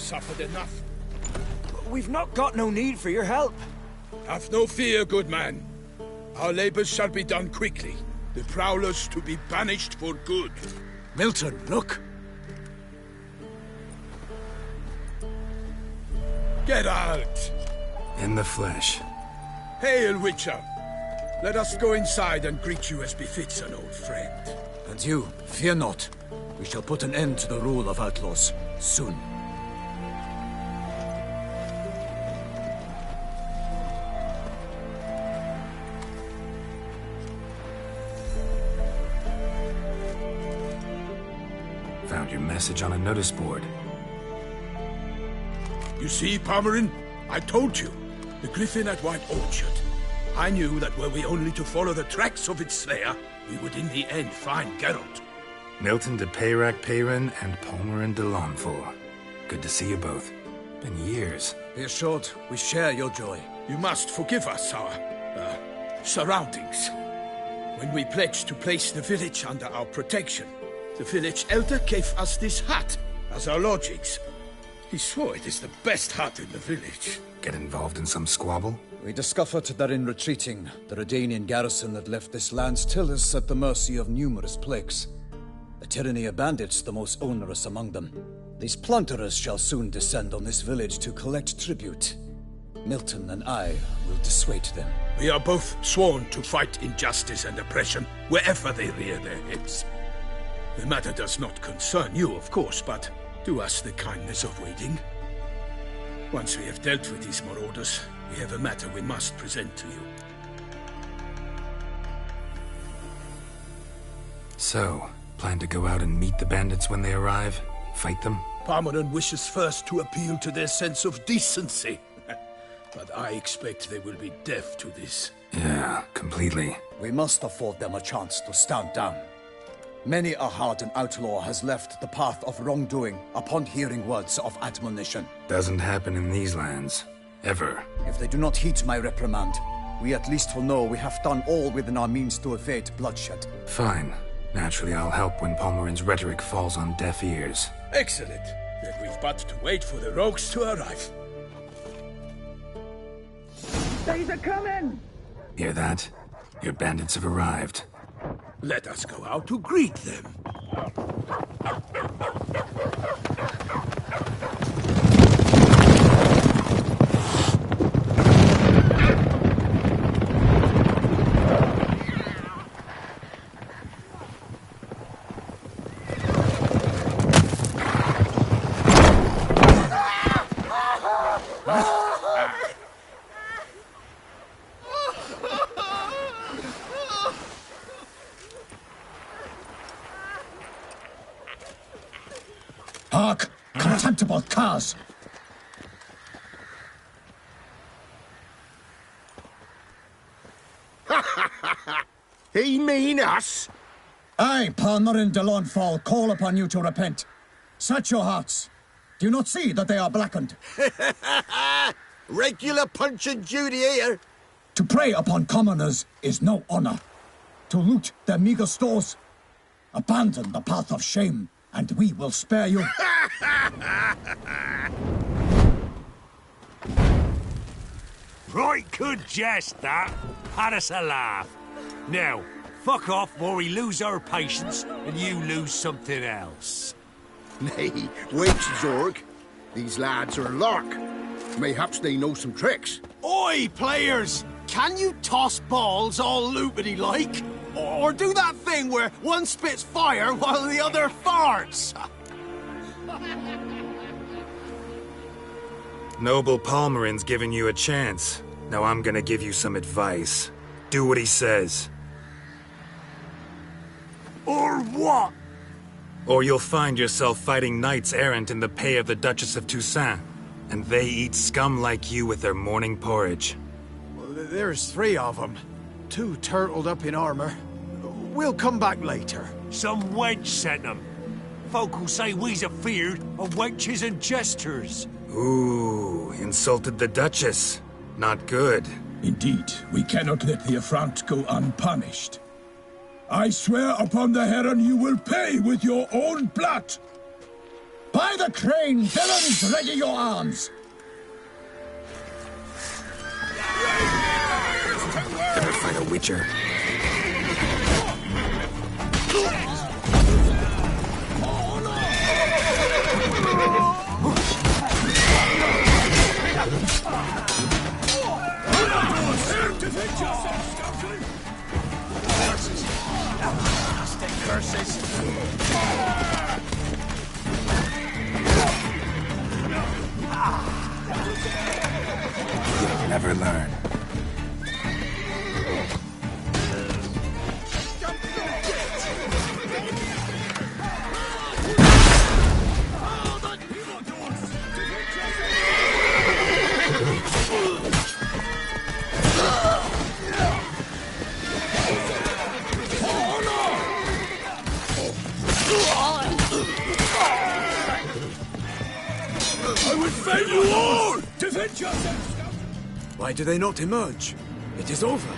suffered enough. We've not got no need for your help. Have no fear, good man. Our labors shall be done quickly. The prowlers to be banished for good. Milton, look. Get out! In the flesh. Hail, Witcher. Let us go inside and greet you as befits an old friend. And you, fear not. We shall put an end to the rule of outlaws, soon. Found your message on a notice board. You see, Palmerin? I told you. The griffin at White Orchard. I knew that were we only to follow the tracks of its slayer, we would in the end find Geralt. Milton de Peyrac Peyran and Palmerin de Launfal. Good to see you both. Been years. Be assured, we share your joy. You must forgive us our, surroundings. When we pledged to place the village under our protection, the village elder gave us this hut as our lodgings. He swore it is the best hut in the village. Get involved in some squabble? We discovered that in retreating, the Redanian garrison that left this land still is at the mercy of numerous plagues. The tyranny of bandits the most onerous among them. These plunderers shall soon descend on this village to collect tribute. Milton and I will dissuade them. We are both sworn to fight injustice and oppression wherever they rear their heads. The matter does not concern you, of course, but do us the kindness of waiting. Once we have dealt with these marauders, we have a matter we must present to you. So, plan to go out and meet the bandits when they arrive? Fight them? Palmerin wishes first to appeal to their sense of decency. But I expect they will be deaf to this. Yeah, completely. We must afford them a chance to stand down. Many a hardened outlaw has left the path of wrongdoing upon hearing words of admonition. Doesn't happen in these lands. Ever. If they do not heed my reprimand, we at least will know we have done all within our means to evade bloodshed. Fine. Naturally, I'll help when Palmerin's rhetoric falls on deaf ears. Excellent. Then we've but to wait for the rogues to arrive. They's a coming! Hear that? Your bandits have arrived. Let us go out to greet them. Hark! Contemptible curs! He mean us? I, Palmerin de Launfal, call upon you to repent. Search your hearts. Do you not see that they are blackened? Regular Punch and Judy here. To prey upon commoners is no honor. To loot their meager stores, abandon the path of shame, and we will spare you. Right good jest, that. Had us a laugh. Now, fuck off or we lose our patience and you lose something else. Nay, wait, Zorg. These lads are a lark. Mayhaps they know some tricks. Oi, players! Can you toss balls all loopity-like? Or do that thing where one spits fire while the other farts? Noble Palmerin's giving you a chance. Now I'm gonna give you some advice. Do what he says. Or what? Or you'll find yourself fighting knights errant in the pay of the Duchess of Toussaint. And they eat scum like you with their morning porridge. Well, there's 3 of them. 2 turtled up in armor. We'll come back later. Some wench sent them. Folk will say we's afeard of wenches and jesters. Ooh, insulted the Duchess. Not good. Indeed, we cannot let the affront go unpunished. I swear upon the Heron you will pay with your own blood. By the crane, villains, ready your arms! Never fight a witcher. Curses! You'll never learn. I will fail you all! Defend yourselves! Why do they not emerge? It is over.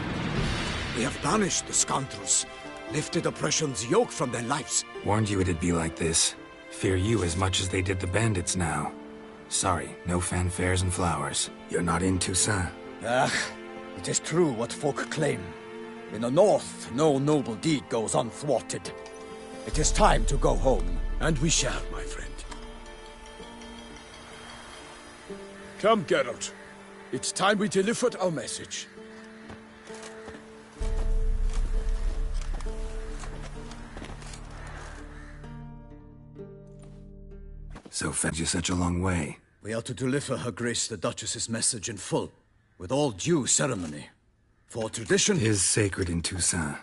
We have banished the scoundrels, lifted oppression's yoke from their lives. Warned you it'd be like this. Fear you as much as they did the bandits now. Sorry, no fanfares and flowers. You're not in Toussaint. Ah, it is true what folk claim. In the north, no noble deed goes unthwarted. It is time to go home. And we shall, my friend. Come, Geralt. It's time we delivered our message. So fed you such a long way. We are to deliver Her Grace the Duchess's message in full, with all due ceremony. For tradition... Is sacred in Toussaint.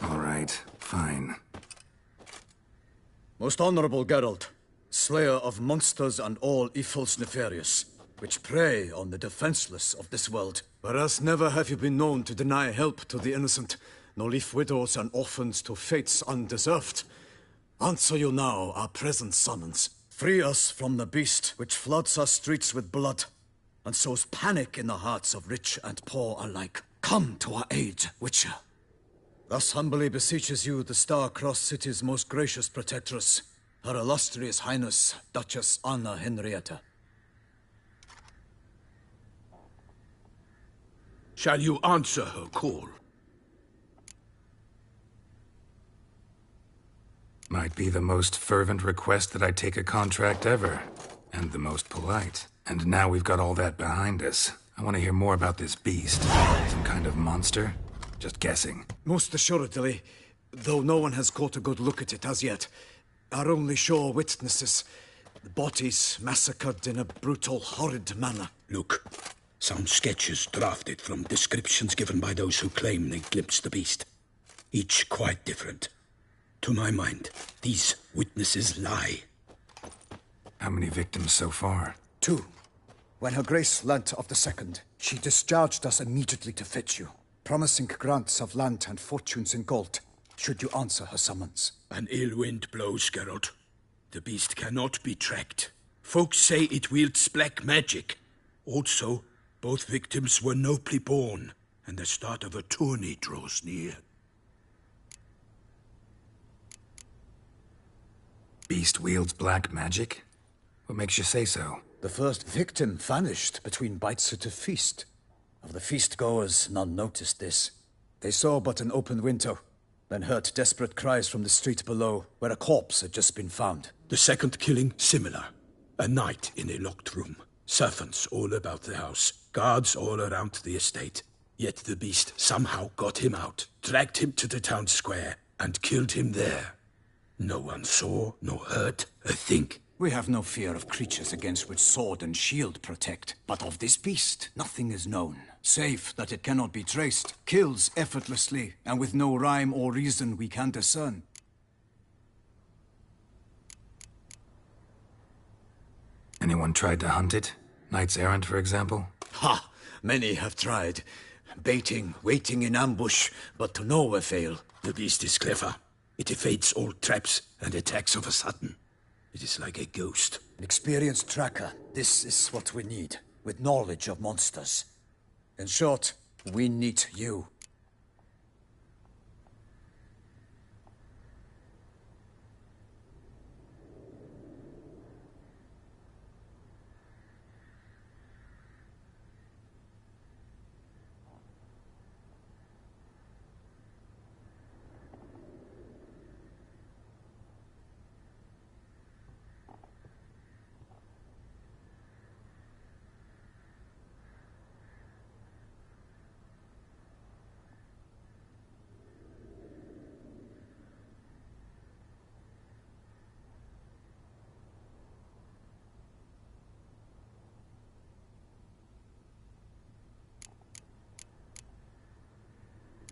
All right, fine. Most honorable Geralt, slayer of monsters and all evils nefarious, which prey on the defenseless of this world. Whereas never have you been known to deny help to the innocent, nor leave widows and orphans to fates undeserved. Answer you now our present summons. Free us from the beast which floods our streets with blood, and sows panic in the hearts of rich and poor alike. Come to our aid, Witcher. Thus humbly beseeches you the Star-Crossed City's most gracious protectress, Her Illustrious Highness, Duchess Anna Henrietta. Shall you answer her call? Might be the most fervent request that I take a contract ever. And the most polite. And now we've got all that behind us. I want to hear more about this beast. Some kind of monster? Just guessing. Most assuredly, though no one has caught a good look at it as yet. Our only sure witnesses. The bodies massacred in a brutal, horrid manner. Look, some sketches drafted from descriptions given by those who claim they glimpsed the beast. Each quite different. To my mind, these witnesses lie. How many victims so far? 2. When Her Grace learnt of the second, she discharged us immediately to fetch you, promising grants of land and fortunes in gold, should you answer her summons. An ill wind blows, Geralt. The beast cannot be tracked. Folks say it wields black magic. Also, both victims were nobly born, and the start of a tourney draws near. Beast wields black magic? What makes you say so? The first victim vanished between bites at a feast. Of the feast-goers, none noticed this. They saw but an open window, then heard desperate cries from the street below, where a corpse had just been found. The second killing, similar. A night in a locked room. Servants all about the house. Guards all around the estate. Yet the beast somehow got him out, dragged him to the town square, and killed him there. No one saw, nor heard a thing. We have no fear of creatures against which sword and shield protect. But of this beast, nothing is known, save that it cannot be traced, kills effortlessly, and with no rhyme or reason we can discern. Anyone tried to hunt it? Knights errant, for example? Ha! Many have tried. Baiting, waiting in ambush, but to no avail. The beast is clever. It evades all traps and attacks of a sudden. It is like a ghost. An experienced tracker. This is what we need, with knowledge of monsters. In short, we need you.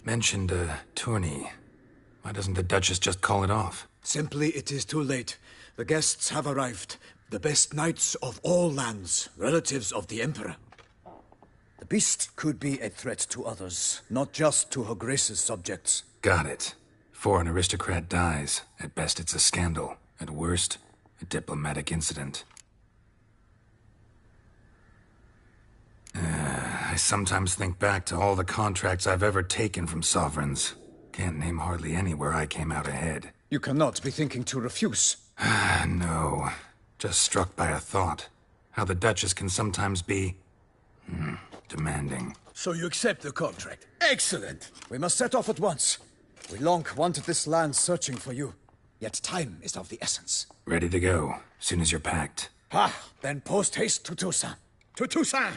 mentioned a tourney. Why doesn't the Duchess just call it off? Simply, it is too late. The guests have arrived. The best knights of all lands, relatives of the Emperor. The beast could be a threat to others, not just to Her Grace's subjects. Got it. Before an aristocrat dies, at best it's a scandal. At worst, a diplomatic incident. I sometimes think back to all the contracts I've ever taken from sovereigns. Can't name hardly any where I came out ahead. You cannot be thinking to refuse. No. Just struck by a thought. How the Duchess can sometimes be... demanding. So you accept the contract. Excellent! We must set off at once. We long wanted this land searching for you. Yet time is of the essence. Ready to go, soon as you're packed. Then post haste to Toussaint. To Toussaint!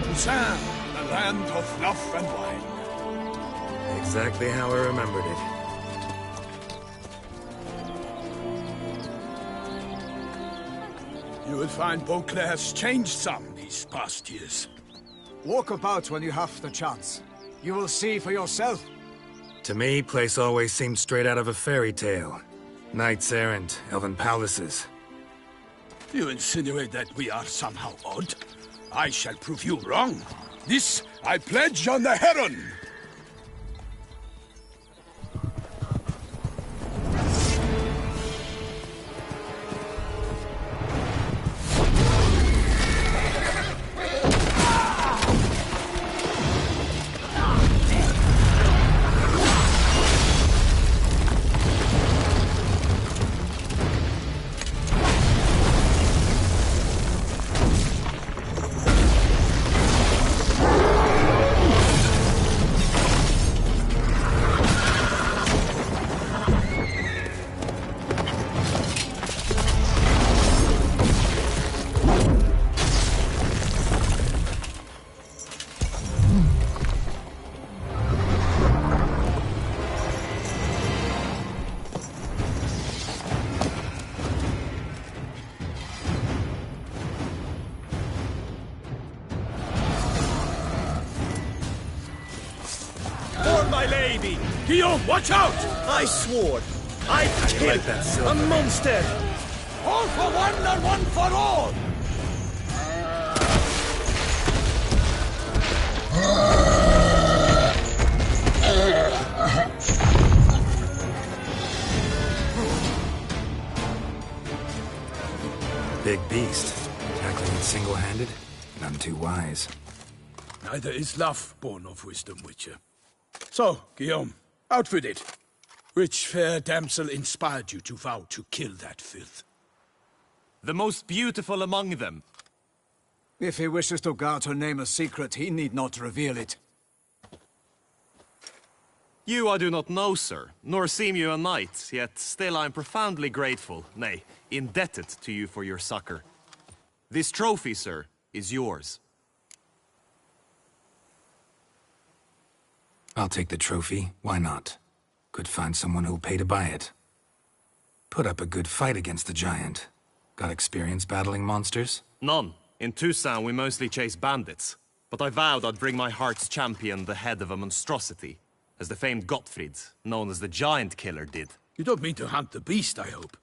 Toussaint, the land of love and wine. Exactly how I remembered it. You will find Beauclair's changed some these past years. Walk about when you have the chance. You will see for yourself. To me, place always seemed straight out of a fairy tale. Knights errant, elven palaces. You insinuate that we are somehow odd? I shall prove you wrong. This I pledge on the Heron. My lady! Guillaume, watch out! I swore! I killed a monster! All for one and one for all! Big beast. Tackling it single-handed? None too wise. Neither is love born of wisdom, Witcher. So, Guillaume, out with it. Which fair damsel inspired you to vow to kill that filth? The most beautiful among them. If he wishes to guard her name a secret, he need not reveal it. You I do not know, sir, nor seem you a knight, yet still I am profoundly grateful, nay, indebted to you for your succor. This trophy, sir, is yours. I'll take the trophy. Why not? Could find someone who'll pay to buy it. Put up a good fight against the giant. Got experience battling monsters? None. In Toussaint we mostly chase bandits. But I vowed I'd bring my heart's champion the head of a monstrosity, as the famed Gottfried, known as the Giant Killer, did. You don't mean to hunt the beast, I hope.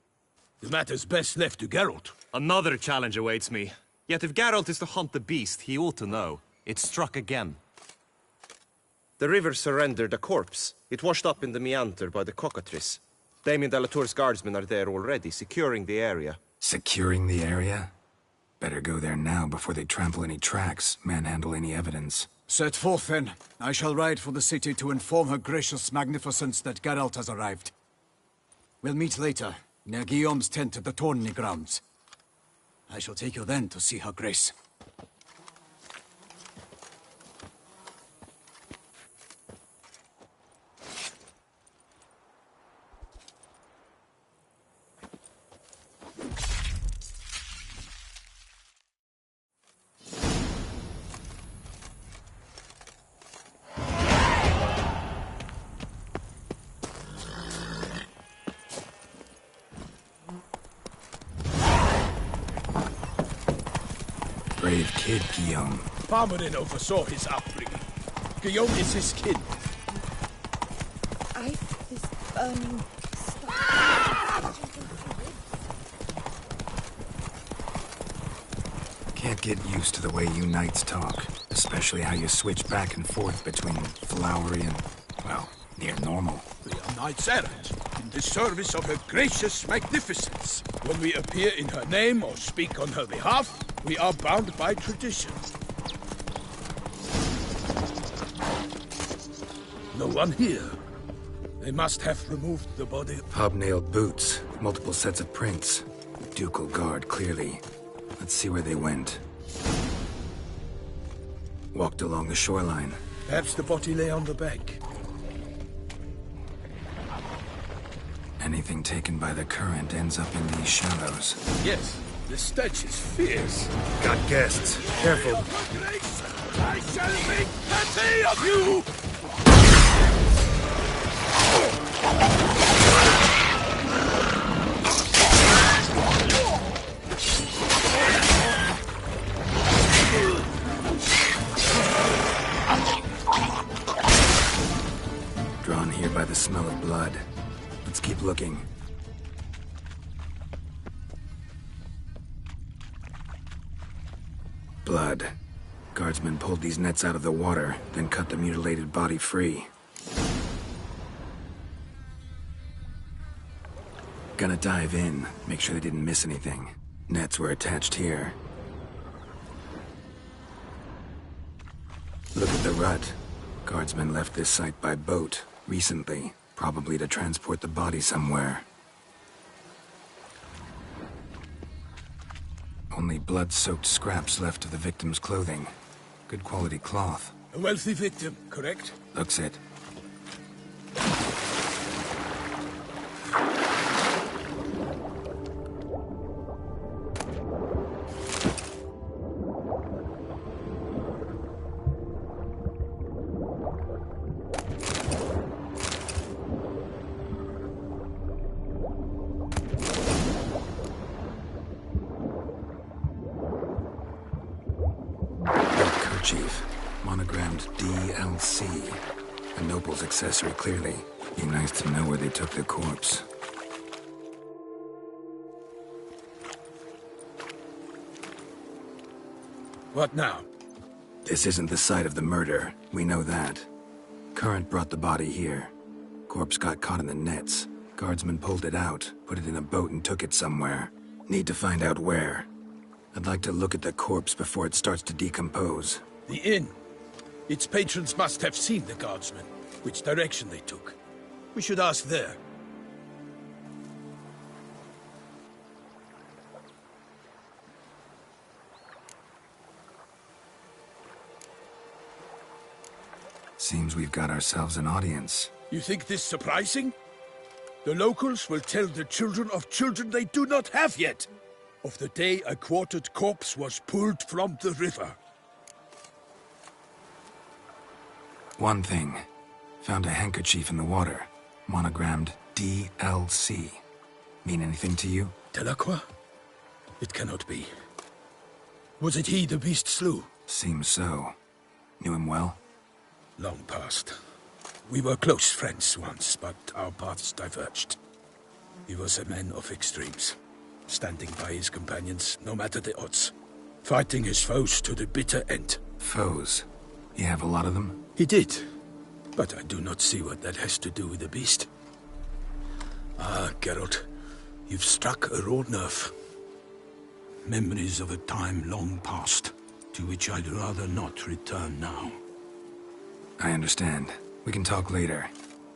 The matter's best left to Geralt. Another challenge awaits me. Yet if Geralt is to hunt the beast, he ought to know. It struck again. The river surrendered a corpse. It washed up in the meander by the cockatrice. Damien de la Tour's guardsmen are there already, securing the area. Securing the area? Better go there now before they trample any tracks, manhandle any evidence. Set forth, then. I shall ride for the city to inform her gracious magnificence that Geralt has arrived. We'll meet later, near Guillaume's tent at the tourney grounds. I shall take you then to see her grace. Brave kid, Guillaume. Parmarin oversaw his upbringing. Guillaume is his kin. This burning Can't get used to the way you knights talk. Especially how you switch back and forth between flowery and, well, near normal. We are knights errant, in the service of her gracious magnificence. When we appear in her name or speak on her behalf, we are bound by tradition. No one here. They must have removed the body. Hobnailed boots, multiple sets of prints. Ducal guard, clearly. Let's see where they went. Walked along the shoreline. Perhaps the body lay on the bank. Anything taken by the current ends up in these shallows. Yes, the stench is fierce. Got guests. Careful. I shall make plenty of you! Drawn here by the smell of blood. Let's keep looking. Blood. Guardsmen pulled these nets out of the water, then cut the mutilated body free. Gonna dive in, make sure they didn't miss anything. Nets were attached here. Look at the rut. Guardsmen left this site by boat, recently, probably to transport the body somewhere. Only blood-soaked scraps left of the victim's clothing. Good quality cloth. A wealthy victim, correct? Looks it. Chief, monogrammed DLC. A noble's accessory, clearly. Be nice to know where they took the corpse. What now? This isn't the site of the murder. We know that. Current brought the body here. Corpse got caught in the nets. Guardsmen pulled it out, put it in a boat and took it somewhere. Need to find out where. I'd like to look at the corpse before it starts to decompose. The inn. Its patrons must have seen the guardsmen, which direction they took. We should ask there. Seems we've got ourselves an audience. You think this surprising? The locals will tell the children of children they do not have yet, of the day a quartered corpse was pulled from the river. One thing. Found a handkerchief in the water. Monogrammed DLC. Mean anything to you? Delacroix? It cannot be. Was it he the beast slew? Seems so. Knew him well? Long past. We were close friends once, but our paths diverged. He was a man of extremes, standing by his companions, no matter the odds. Fighting his foes to the bitter end. Foes? You have a lot of them? He did, but I do not see what that has to do with the beast. Ah, Geralt, you've struck a raw nerve. Memories of a time long past, to which I'd rather not return now. I understand. We can talk later.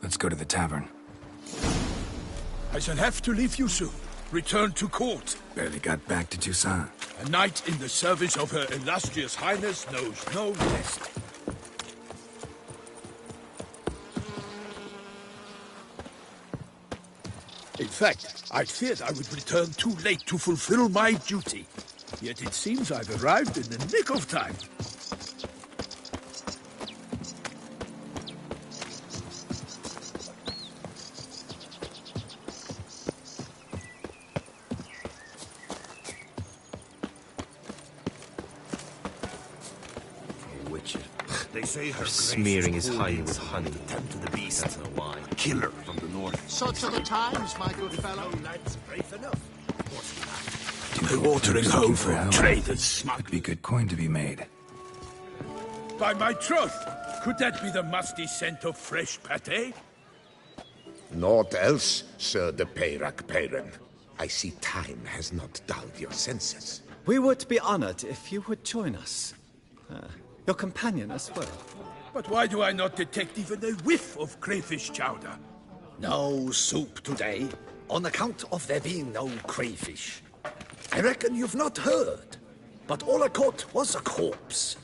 Let's go to the tavern. I shall have to leave you soon. Return to court. Barely got back to Toussaint. A knight in the service of Her Illustrious Highness knows no rest. In fact, I feared I would return too late to fulfill my duty. Yet it seems I've arrived in the nick of time. They say her Smearing grace his is hide holding with some honey. Tempt to the beast. That's no wine. Killer from the north. Such are the times, my good fellow. Lads, brave enough. The watering hole for help. traders Could smugglers. be good coin to be made. By my troth, could that be the musty scent of fresh pâté? Naught else, Sir de Peyrac Peyren. I see time has not dulled your senses. We would be honored if you would join us. Your companion as well. But why do I not detect even a whiff of crayfish chowder? No soup today, on account of there being no crayfish. I reckon you've not heard, but all I caught was a corpse.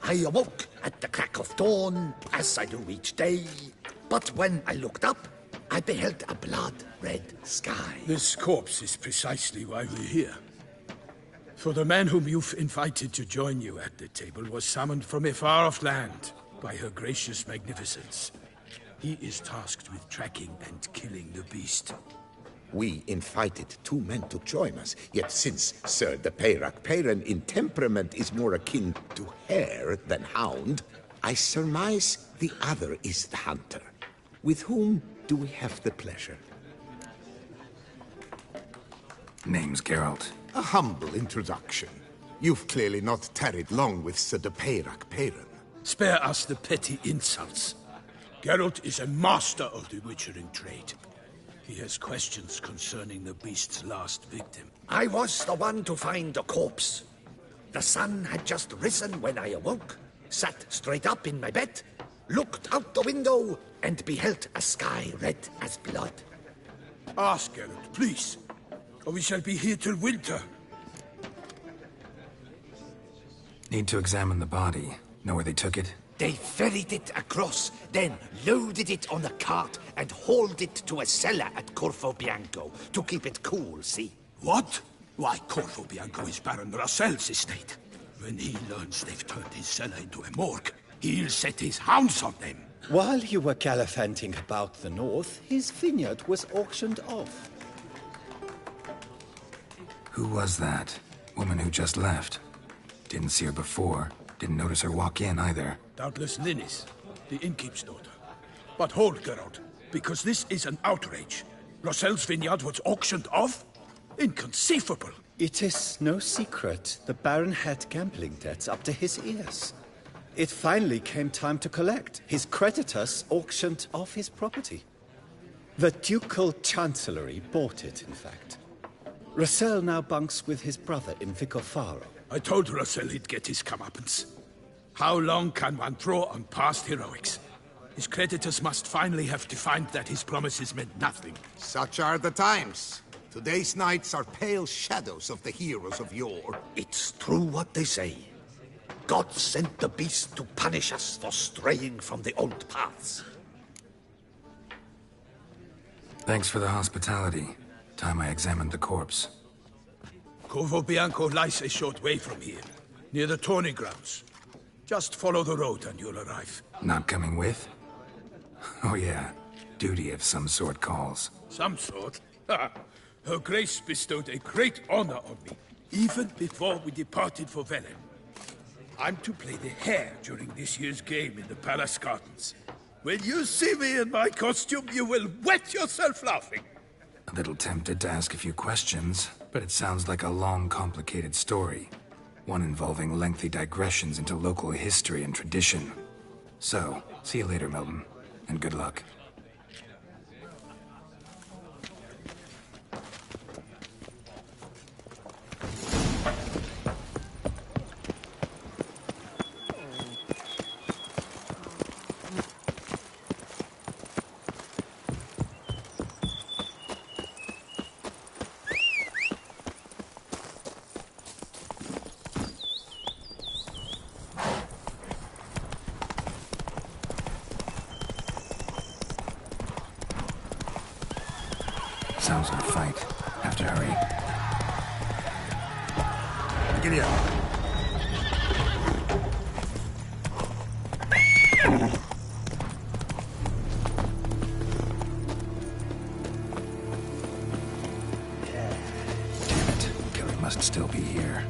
I awoke at the crack of dawn, as I do each day, but when I looked up, I beheld a blood-red sky. This corpse is precisely why we're here. For the man whom you've invited to join you at the table was summoned from a far-off land by her gracious magnificence. He is tasked with tracking and killing the beast. We invited two men to join us, yet since Sir de Peyrac Peyren in temperament is more akin to hare than hound, I surmise the other is the hunter. With whom do we have the pleasure? Name's Geralt. A humble introduction. You've clearly not tarried long with Sir de Peyrac Peyren. Spare us the petty insults. Geralt is a master of the witchering trade. He has questions concerning the beast's last victim. I was the one to find the corpse. The sun had just risen when I awoke, sat straight up in my bed, looked out the window, and beheld a sky red as blood. Ask Geralt, please, or we shall be here till winter. Need to examine the body. Know where they took it? They ferried it across, then loaded it on a cart and hauled it to a cellar at Corvo Bianco to keep it cool, see? What? Why, Corvo Bianco is Baron Russell's estate. When he learns they've turned his cellar into a morgue, he'll set his hounds on them. While you were gallivanting about the north, his vineyard was auctioned off. Who was that? Woman who just left. Didn't see her before. Didn't notice her walk in either. Doubtless Linnis, the innkeep's daughter. But hold, Geralt, because this is an outrage. Roselle's vineyard was auctioned off? Inconceivable. It is no secret the Baron had gambling debts up to his ears. It finally came time to collect. His creditors auctioned off his property. The Ducal Chancellery bought it, in fact. Roselle now bunks with his brother in Vicofaro. I told Roselle he'd get his comeuppance. How long can one draw on past heroics? His creditors must finally have defined that his promises meant nothing. Such are the times. Today's knights are pale shadows of the heroes of yore. It's true what they say. God sent the beast to punish us for straying from the old paths. Thanks for the hospitality. Time I examined the corpse. Corvo Bianco lies a short way from here, near the tourney grounds. Just follow the road and you'll arrive. Not coming with? Oh yeah, duty of some sort calls. Some sort? Her Grace bestowed a great honor on me, even before we departed for Velen. I'm to play the hare during this year's game in the palace gardens. When you see me in my costume, you will wet yourself laughing. A little tempted to ask a few questions, but it sounds like a long, complicated story. One involving lengthy digressions into local history and tradition. So, see you later, Milton, and good luck. sounds of a fight. Have to hurry. Giddy up. Damn it. Killer must still be here.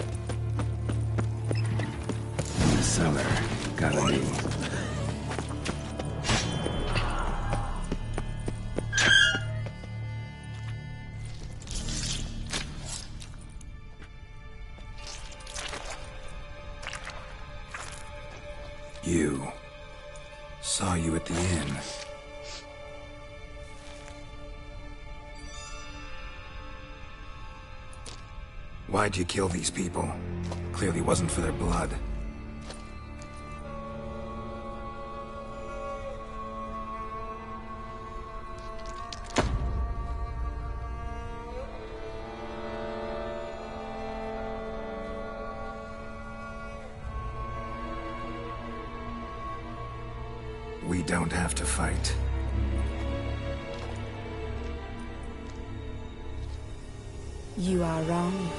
In the cellar. Gotta be. You. Saw you at the inn. Why'd you kill these people? Clearly wasn't for their blood. We don't have to fight. You are wrong.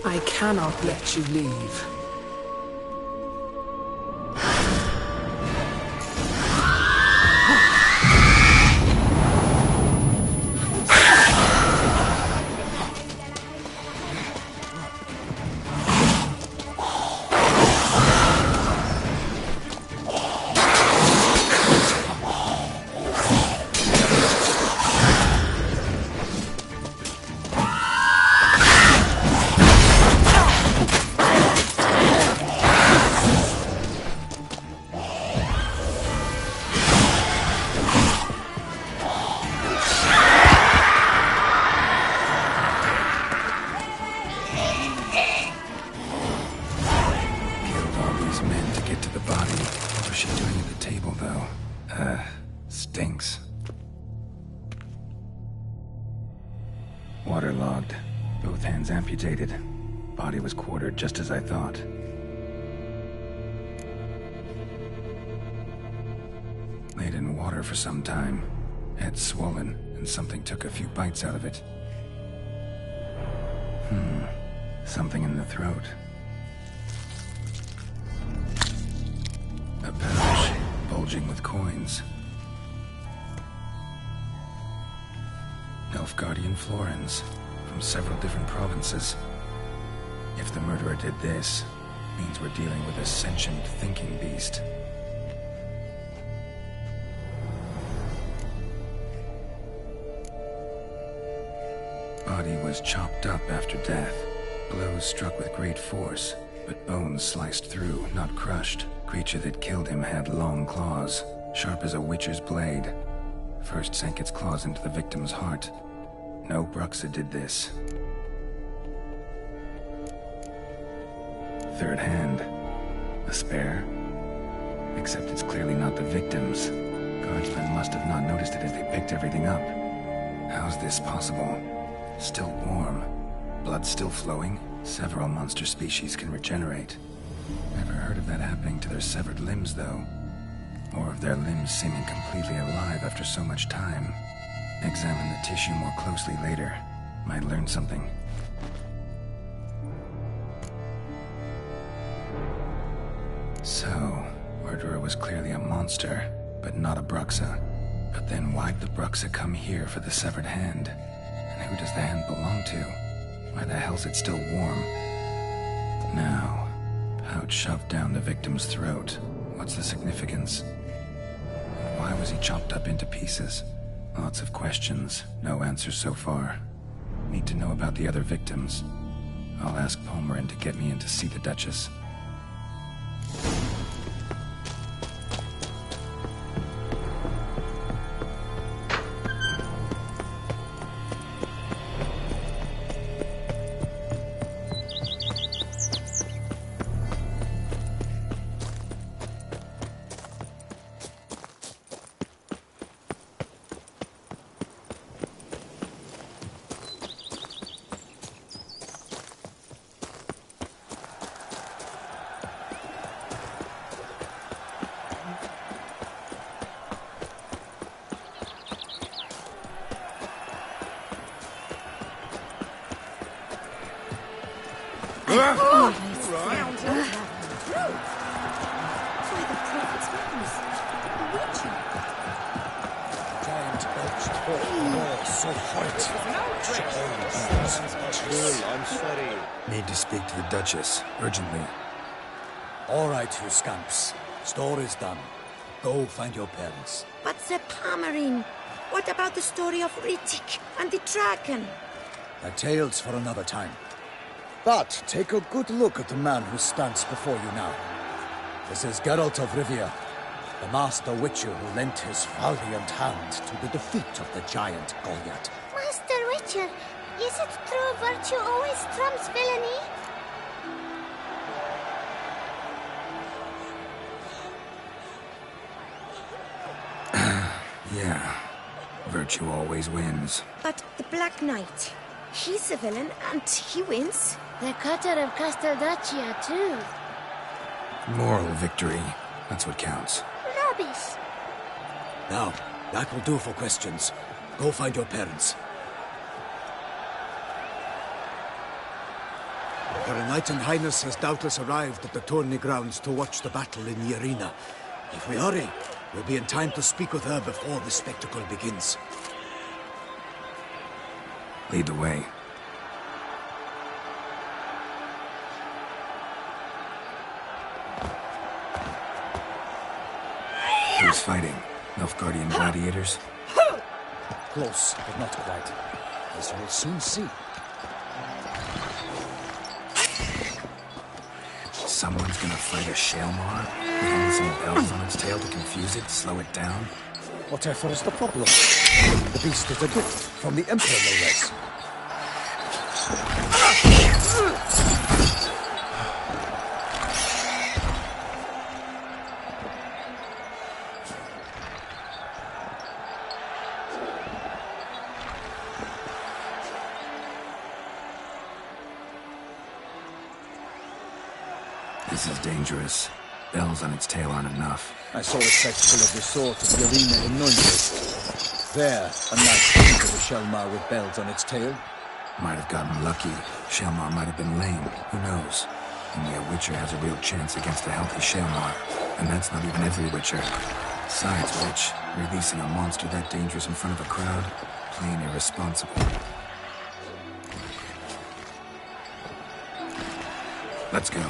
I cannot let you leave. Stinks. Waterlogged. Both hands amputated. Body was quartered just as I thought. Laid in water for some time. Head swollen, and something took a few bites out of it. Something in the throat. A pouch, bulging with coins. Nilfgaardian florins, from several different provinces. If the murderer did this, means we're dealing with a sentient thinking beast. Body was chopped up after death. Blows struck with great force, but bones sliced through, not crushed. Creature that killed him had long claws, sharp as a witcher's blade. First sank its claws into the victim's heart. No Bruxa did this. Third hand. A spare? Except it's clearly not the victim's. Guardsmen must have not noticed it as they picked everything up. How's this possible? Still warm. Blood still flowing? Several monster species can regenerate. Never heard of that happening to their severed limbs, though. Or of their limbs seeming completely alive after so much time. Examine the tissue more closely later. Might learn something. So, murderer was clearly a monster, but not a Bruxa. But then why'd the Bruxa come here for the severed hand? And who does the hand belong to? Why the hell's it still warm? Now, pouch shoved down the victim's throat. What's the significance? And why was he chopped up into pieces? Lots of questions, no answers so far. Need to know about the other victims. I'll ask Palmerin to get me in to see the Duchess. I'm sorry. Need to speak to the Duchess, urgently. All right, you scamps. Store is done. Go find your parents. But the Pomerine, what about the story of Rittik and the dragon? A tale's for another time. But take a good look at the man who stands before you now. This is Geralt of Rivia, the master witcher who lent his valiant hand to the defeat of the giant Goliath. Master Witcher, is it true virtue always trumps villainy? Yeah, virtue always wins. But the Black Knight, he's a villain and he wins. The cutter of Casteldaccia, too. Moral victory, that's what counts. Rubbish. Now, that will do for questions. Go find your parents. Her Enlightened Highness has doubtless arrived at the tourney grounds to watch the battle in the arena. If we hurry, we'll be in time to speak with her before the spectacle begins. Lead the way. Who's fighting? Nilfgaardian gladiators? Close, but not quite. As we'll soon see. Someone's gonna fight a Shalmar? With only some bells on its tail to confuse it, slow it down? Whatever is the problem? The beast is a gift from the Emperor, no less. This is dangerous. Bells on its tail aren't enough. I saw a spectacle of the sort at the arena in Nürnberg. There, a knight came to the Shalmar with bells on its tail. Might have gotten lucky. Shalmar might have been lame. Who knows? Only a Witcher has a real chance against a healthy Shalmar. And that's not even every Witcher. Besides which, releasing a monster that dangerous in front of a crowd, plain irresponsible. Let's go.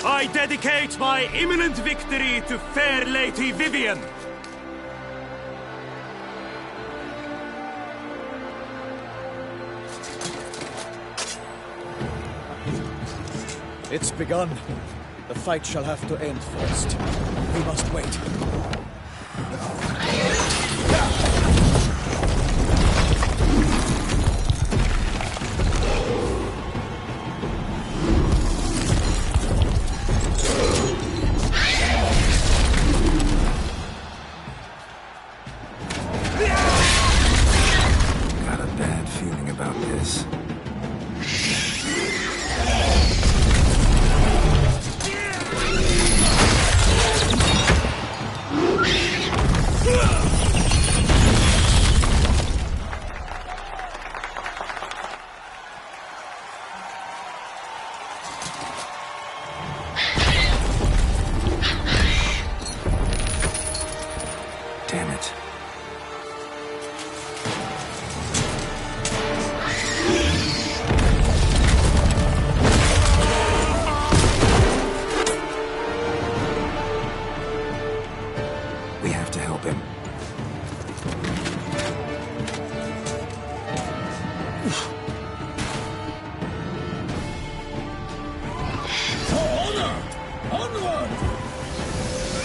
I dedicate my imminent victory to fair Lady Vivian. It's begun. The fight shall have to end first. We must wait. Got a bad feeling about this. Damn it. We have to help him. For honor! Onward!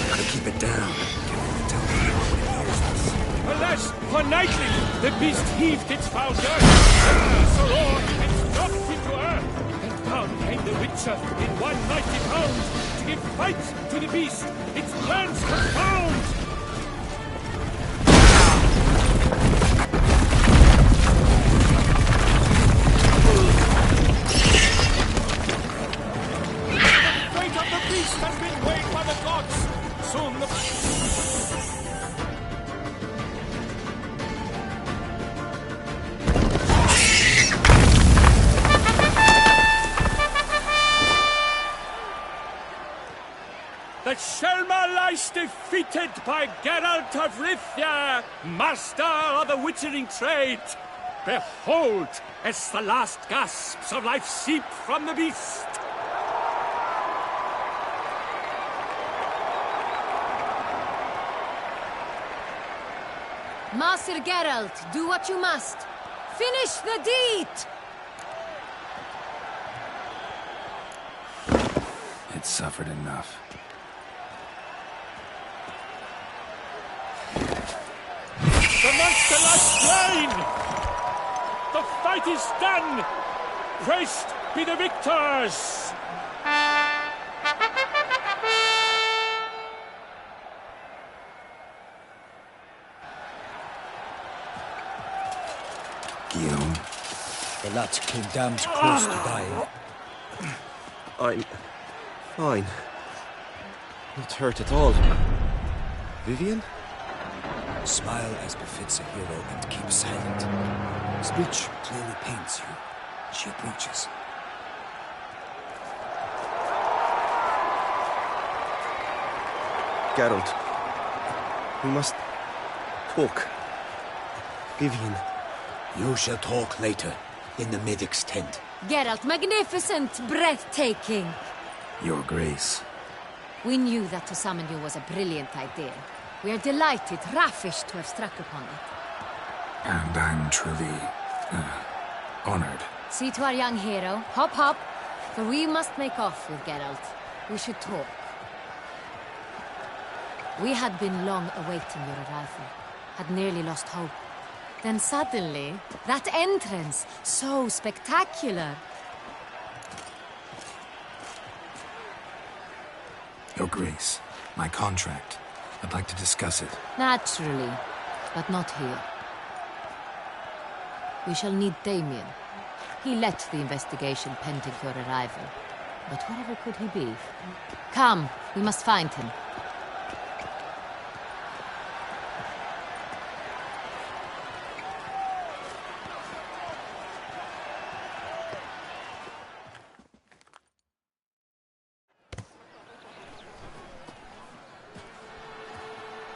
Gotta keep it down. Can't even tell anyone when it hears us. Alas, for nightly, the beast heaved its foul dirt. The roar and dropped into earth, and down came the Witcher in one mighty pound to give fight to the beast, its plans confound! The fate of the beast has been weighed by the gods! Soon the... The Shelma lies defeated by Geralt of Rivia, master of the witchering trade. Behold, as the last gasps of life seep from the beast. Master Geralt, do what you must. Finish the deed! It's suffered enough. The monster lies slain! The fight is done! Praised be the victors! Guillaume. The lad came damned close to dying. I'm fine. Not hurt at all. Vivian? Smile as befits a hero and keep silent. Speech clearly pains you. She approaches. Geralt. We must talk. Vivian. You shall talk later, in the medic's tent. Geralt, magnificent, breathtaking. Your Grace. We knew that to summon you was a brilliant idea. We are delighted, ravished to have struck upon it. And I'm truly... honored. See to our young hero. Hop, hop. For we must make off with Geralt. We should talk. We had been long awaiting your arrival. Had nearly lost hope. Then suddenly, that entrance, so spectacular. Your Grace, my contract. I'd like to discuss it. Naturally, but not here. We shall need Damien. He led the investigation pending your arrival. But wherever could he be? Come, we must find him.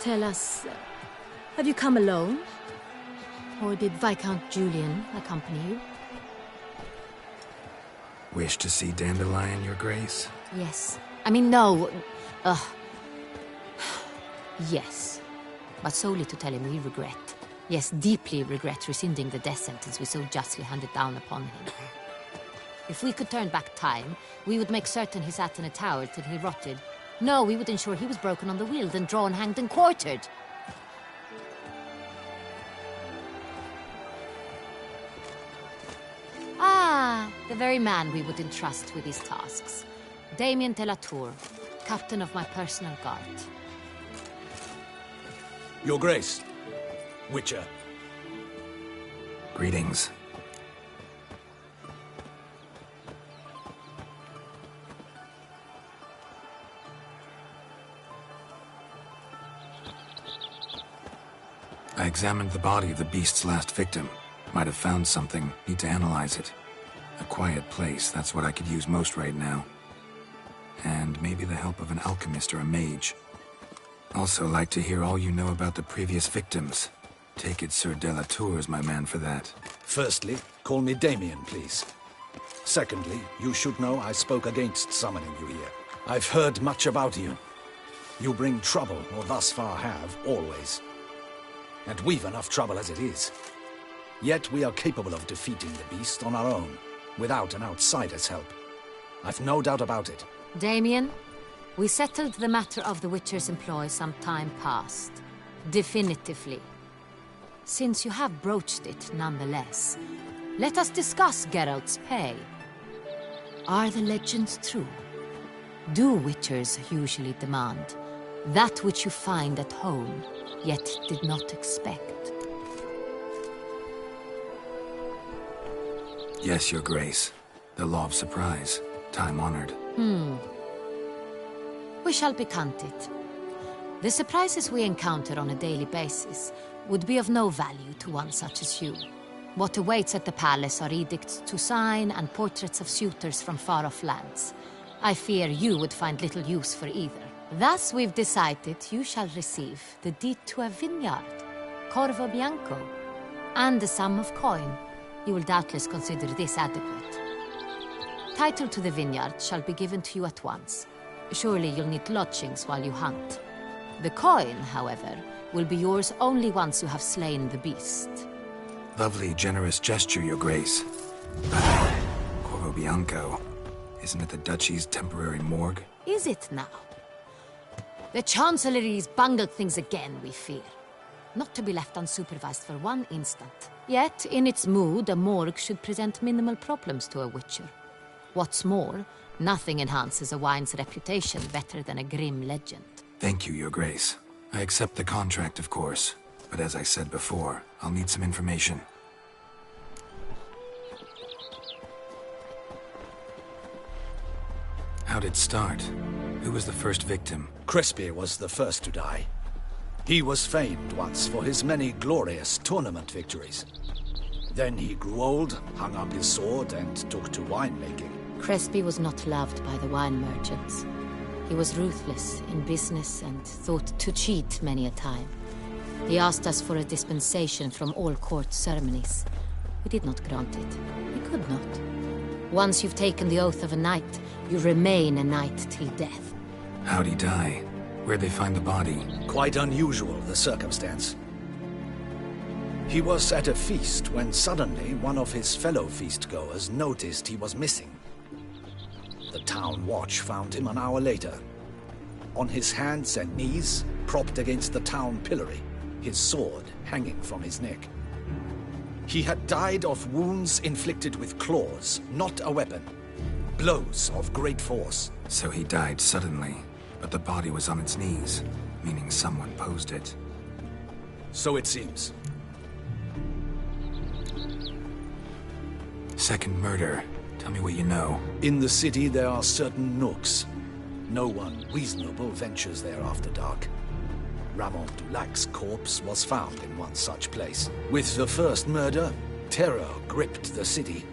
Tell us, have you come alone? Or did Viscount Julian accompany you? Wish to see Dandelion, Your Grace? Yes. I mean, no. Yes. But solely to tell him we regret. Yes, deeply regret rescinding the death sentence we so justly handed down upon him. If we could turn back time, we would make certain he sat in a tower till he rotted. No, we would ensure he was broken on the wheel, then drawn, hanged, and quartered. Ah, the very man we would entrust with these tasks. Damien de la Tour, captain of my personal guard. Your Grace, Witcher. Greetings. I examined the body of the beast's last victim. Might have found something. Need to analyze it. A quiet place, that's what I could use most right now. And maybe the help of an alchemist or a mage. Also like to hear all you know about the previous victims. Take it Sir de la Tour is my man for that. Firstly, call me Damien, please. Secondly, you should know I spoke against summoning you here. I've heard much about you. You bring trouble, or thus far have, always. And we've enough trouble as it is. Yet we are capable of defeating the beast on our own, without an outsider's help. I've no doubt about it. Damien, we settled the matter of the Witcher's employ some time past. Definitively. Since you have broached it nonetheless, let us discuss Geralt's pay. Are the legends true? Do witchers usually demand that which you find at home, yet did not expect? Yes, Your Grace. The law of surprise. Time-honored. We shall becant it. The surprises we encounter on a daily basis would be of no value to one such as you. What awaits at the palace are edicts to sign and portraits of suitors from far-off lands. I fear you would find little use for either. Thus we've decided you shall receive the deed to a vineyard, Corvo Bianco, and the sum of coin. You will doubtless consider this adequate. Title to the vineyard shall be given to you at once. Surely you'll need lodgings while you hunt. The coin, however, will be yours only once you have slain the beast. Lovely, generous gesture, Your Grace. Corvo Bianco. Isn't it the Duchy's temporary morgue? Is it now? The Chancellery's bungled things again, we fear. Not to be left unsupervised for one instant. Yet, in its mood, a morgue should present minimal problems to a witcher. What's more, nothing enhances a wine's reputation better than a grim legend. Thank you, Your Grace. I accept the contract, of course. But as I said before, I'll need some information. How'd it start? Who was the first victim? Crespi was the first to die. He was famed once for his many glorious tournament victories. Then he grew old, hung up his sword, and took to winemaking. Crespi was not loved by the wine merchants. He was ruthless in business and thought to cheat many a time. He asked us for a dispensation from all court ceremonies. We did not grant it. We could not. Once you've taken the oath of a knight, you remain a knight till death. How'd he die? Where'd they find the body? Quite unusual, the circumstance. He was at a feast when suddenly one of his fellow feast-goers noticed he was missing. The town watch found him an hour later. On his hands and knees, propped against the town pillory, his sword hanging from his neck. He had died of wounds inflicted with claws, not a weapon. Blows of great force. So he died suddenly, but the body was on its knees, meaning someone posed it. So it seems. Second murder. Tell me what you know. In the city there are certain nooks. No one reasonable ventures there after dark. Ramon Dulac's corpse was found in one such place. With the first murder, terror gripped the city.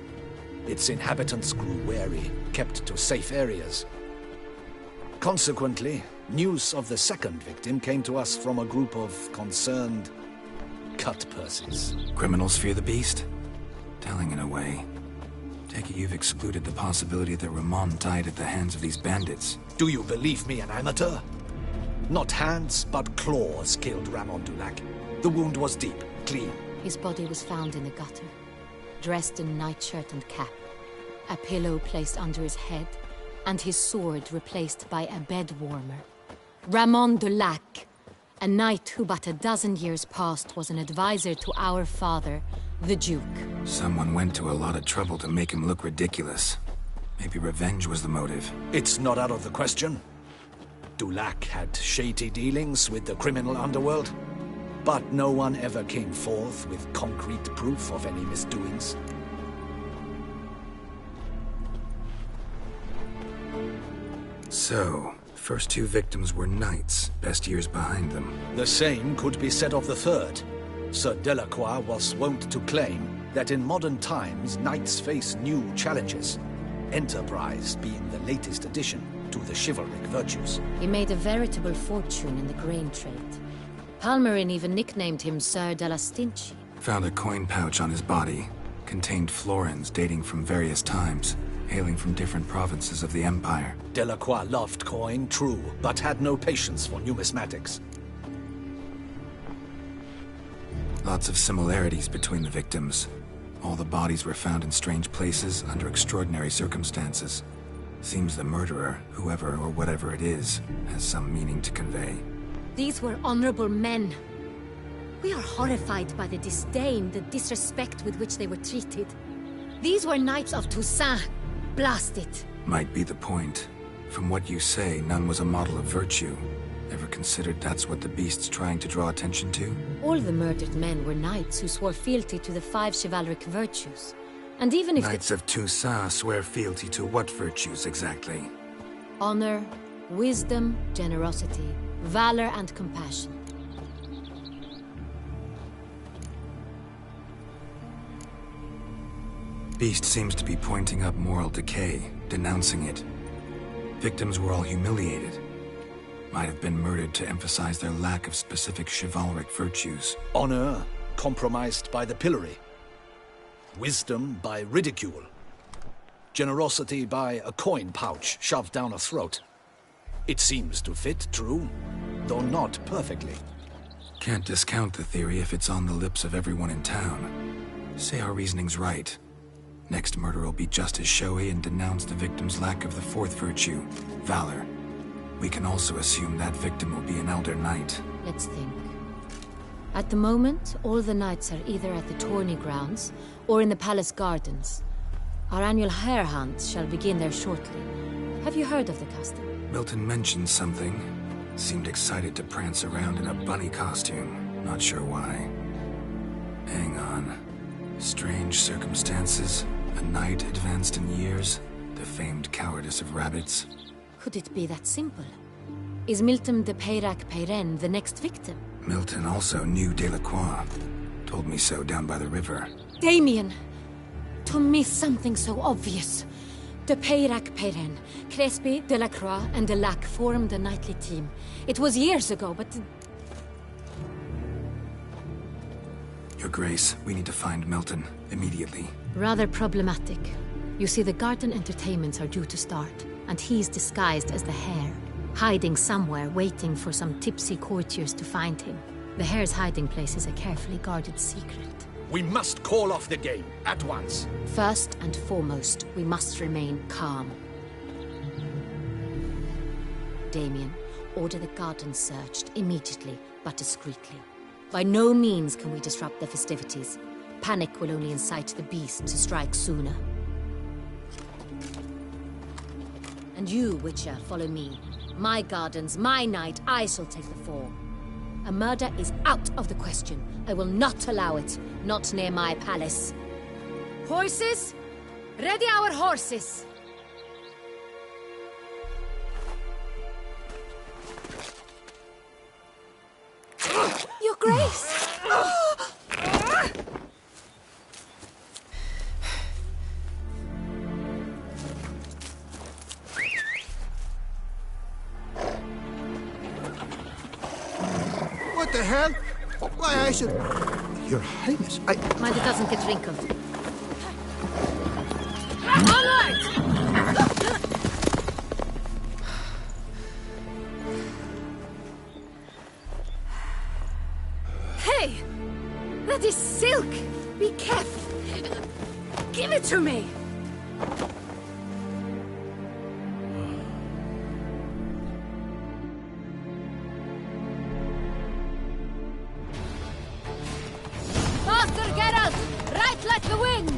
Its inhabitants grew wary, kept to safe areas. Consequently, news of the second victim came to us from a group of concerned cut-purses. Criminals fear the beast? Telling in a way. Take it you've excluded the possibility that Ramon died at the hands of these bandits. Do you believe me an amateur? Not hands, but claws killed Ramon Dulac. The wound was deep, clean. His body was found in the gutter, dressed in nightshirt and cap, a pillow placed under his head, and his sword replaced by a bed warmer. Ramon Dulac, a knight who but a dozen years past was an advisor to our father, the Duke. Someone went to a lot of trouble to make him look ridiculous. Maybe revenge was the motive. It's not out of the question. Dulac had shady dealings with the criminal underworld, but no one ever came forth with concrete proof of any misdoings. So, first two victims were knights, best years behind them. The same could be said of the third. Sir Delacroix was wont to claim that in modern times knights face new challenges, enterprise being the latest addition to the chivalric virtues. He made a veritable fortune in the grain trade. Palmerin even nicknamed him Sir della Stinci. Found a coin pouch on his body. Contained florins dating from various times, hailing from different provinces of the Empire. Delacroix loved coin, true, but had no patience for numismatics. Lots of similarities between the victims. All the bodies were found in strange places under extraordinary circumstances. Seems the murderer, whoever or whatever it is, has some meaning to convey. These were honorable men. We are horrified by the disdain, the disrespect with which they were treated. These were knights of Toussaint, Blast it! Might be the point. From what you say, none was a model of virtue. Ever considered that's what the beast's trying to draw attention to? All the murdered men were knights who swore fealty to the 5 chivalric virtues. And even if Knights of Toussaint swear fealty to what virtues exactly? honor, wisdom, generosity, valor, and compassion. Beast seems to be pointing up moral decay, denouncing it. Victims were all humiliated. Might have been murdered to emphasize their lack of specific chivalric virtues. Honor compromised by the pillory. Wisdom by ridicule. Generosity by a coin pouch shoved down a throat. It seems to fit, true, though not perfectly. Can't discount the theory if it's on the lips of everyone in town. Say our reasoning's right. Next murder will be just as showy and denounce the victim's lack of the 4th virtue, valor. We can also assume that victim will be an elder knight. Let's think. At the moment, all the knights are either at the tourney grounds or in the palace gardens. Our annual hare hunt shall begin there shortly. Have you heard of the custom? Milton mentioned something. Seemed excited to prance around in a bunny costume. Not sure why. Hang on. Strange circumstances. A knight advanced in years. The famed cowardice of rabbits. Could it be that simple? Is Milton de Peyrac-Peyren the next victim? Milton also knew Delacroix. Told me so down by the river. Damien! To miss something so obvious. De Peyrac-Peyren, Crespi, Delacroix, and Delac formed a knightly team. It was years ago, but... Your Grace, we need to find Milton, immediately. Rather problematic. You see, the garden entertainments are due to start, and he's disguised as the hare, hiding somewhere, waiting for some tipsy courtiers to find him. The hare's hiding place is a carefully guarded secret. We must call off the game, at once. First and foremost, we must remain calm. Damien, order the garden searched immediately, but discreetly. By no means can we disrupt the festivities. Panic will only incite the beast to strike sooner. And you, Witcher, follow me. My gardens, my night, I shall take the fall. A murder is out of the question. I will not allow it. Not near my palace. Horses? Ready our horses! Your Grace! What the hell? Why, I should... Your Highness, Mind it doesn't get wrinkled. Onward! Hey! That is silk! Be careful! Give it to me! Faster, Geralt! Right like the wind!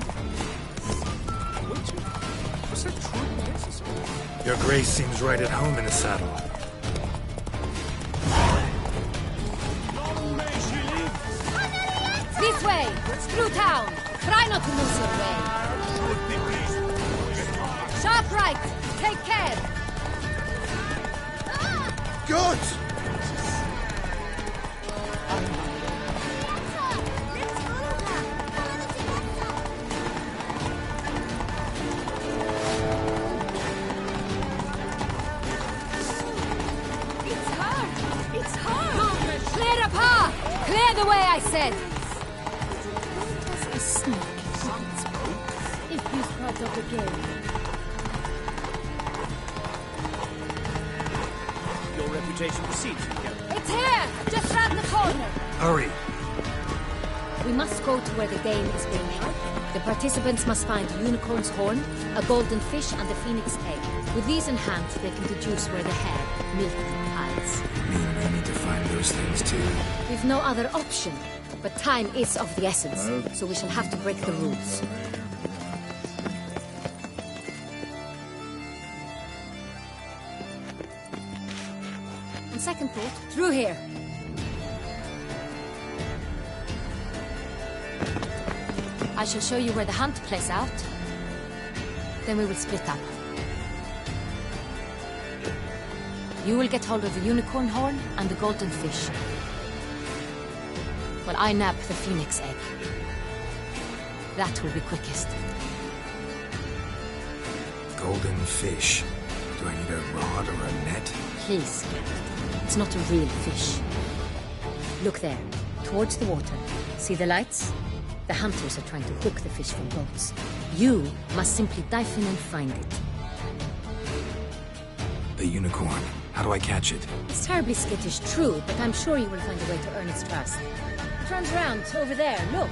Was that truly necessary? Your Grace seems right at home in the saddle. This way! Through town! Try not to lose your way! Sharp right! Take care! Good! It's her! It's her! Clear a path! Clear the way, I said! A snake. If he's part of the game. Your reputation precedes you, Geralt. It's here! Just round the corner! Hurry! We must go to where the game is being held. The participants must find a unicorn's horn, a golden fish, and a phoenix egg. With these in hand, they can deduce where the hare, Milton, hides. Mean we need to find those things too. We've no other option. But time is of the essence, so we shall have to break the rules. second thought, through here. I shall show you where the hunt plays out. Then we will split up. You will get hold of the unicorn horn and the golden fish. While I nab the phoenix egg. That will be quickest. Golden fish. Do I need a rod or a net? Please. It's not a real fish. Look there, towards the water. See the lights? The hunters are trying to hook the fish from boats. You must simply dive in and find it. The unicorn. How do I catch it? It's terribly skittish, true, but I'm sure you will find a way to earn its trust. It runs around, over there, look.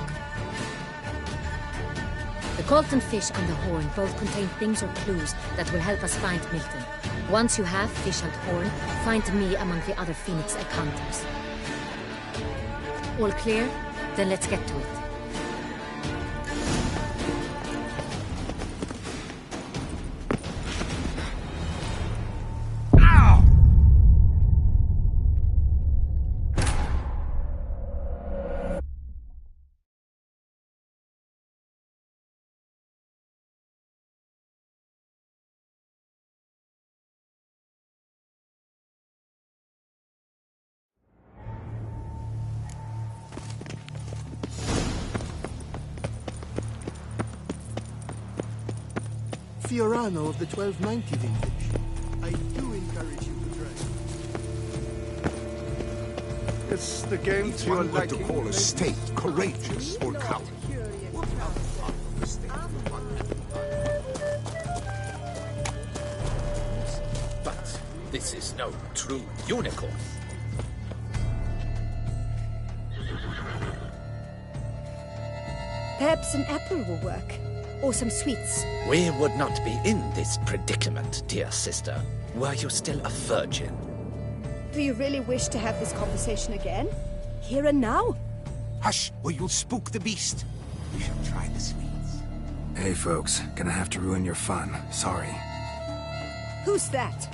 The golden fish and the horn both contain things or clues that will help us find Milton. Once you have fish and horn, find me among the other Phoenix Egg hunters. All clear? Then let's get to it. Fiorano of the 1290 vintage. I do encourage you to dress. It's the game to your liking. To call a state courageous or coward. But this is no true unicorn. Perhaps an apple will work. Or some sweets. We would not be in this predicament, dear sister, were you still a virgin. Do you really wish to have this conversation again? Here and now? Hush, or you'll spook the beast. We shall try the sweets. Hey, folks. Gonna have to ruin your fun. Sorry. Who's that?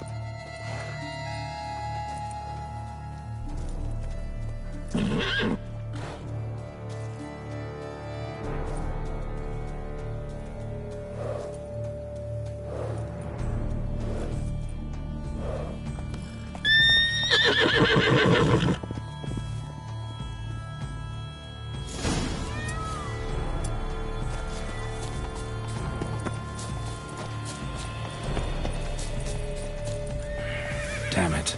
Damn it.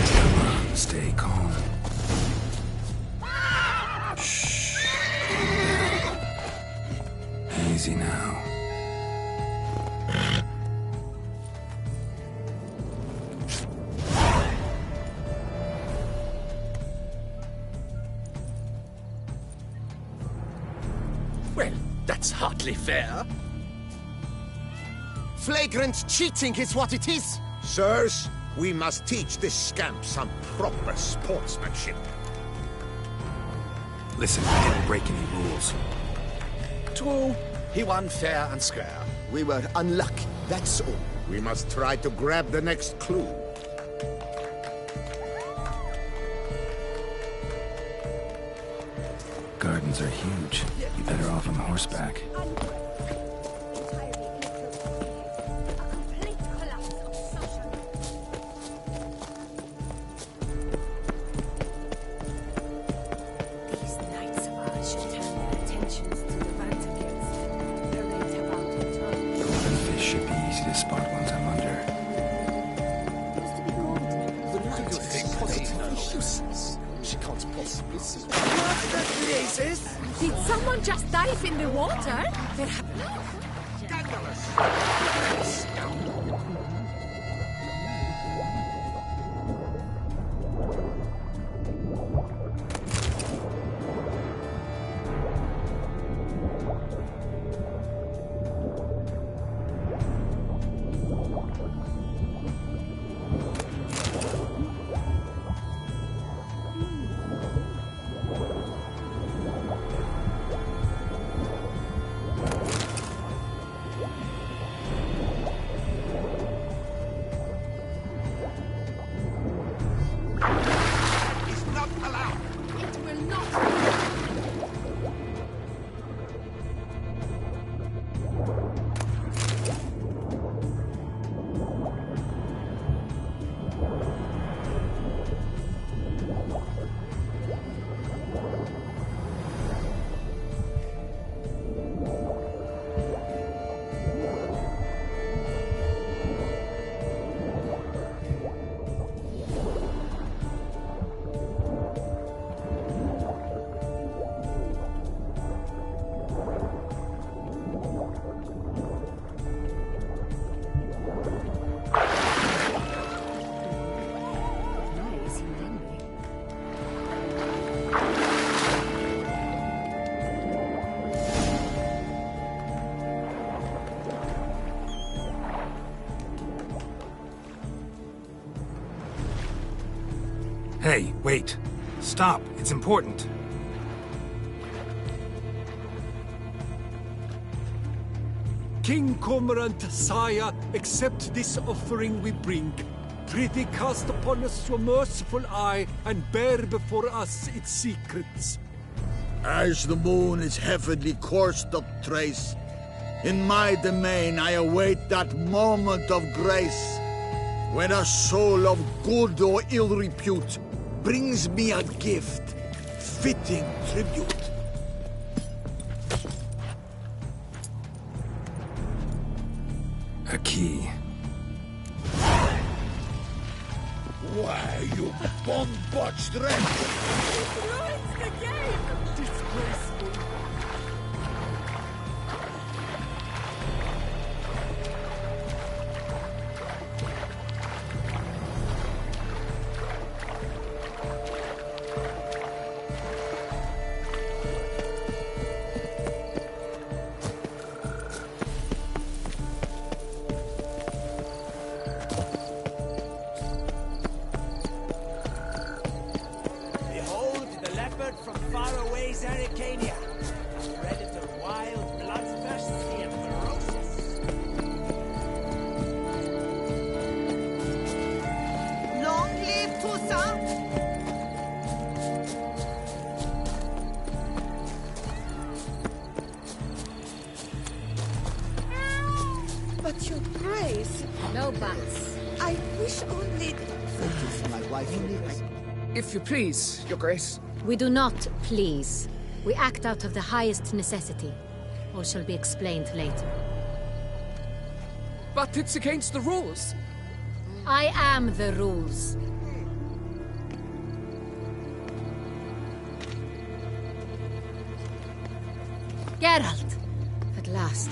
Come on, stay calm. Shh. Easy now. Well, that's hardly fair. Flagrant cheating is what it is. Sirs, we must teach this scamp some proper sportsmanship. Listen, I didn't break any rules. True, he won fair and square. We were unlucky, that's all. We must try to grab the next clue. Gardens are huge. You better off on horseback. Did someone just dive in the water? Hey, wait. Stop. It's important. King Cormorant, sire, accept this offering we bring. Prithee cast upon us your merciful eye, and bear before us its secrets. As the moon is heavily coursed up trace, in my domain I await that moment of grace, when a soul of good or ill repute brings me a gift, fitting tribute. A key. Why, you bomb-botched wretch! It ruins the game! Disgraceful. Behold the leopard from faraway Zerrikania. A predator wild, bloodthirsty, and ferocious. Long live Toussaint! But your grace... No buts. I wish only... My wife lives. If you please, Your Grace. We do not please. We act out of the highest necessity. All shall be explained later. But it's against the rules. I am the rules. Geralt! At last.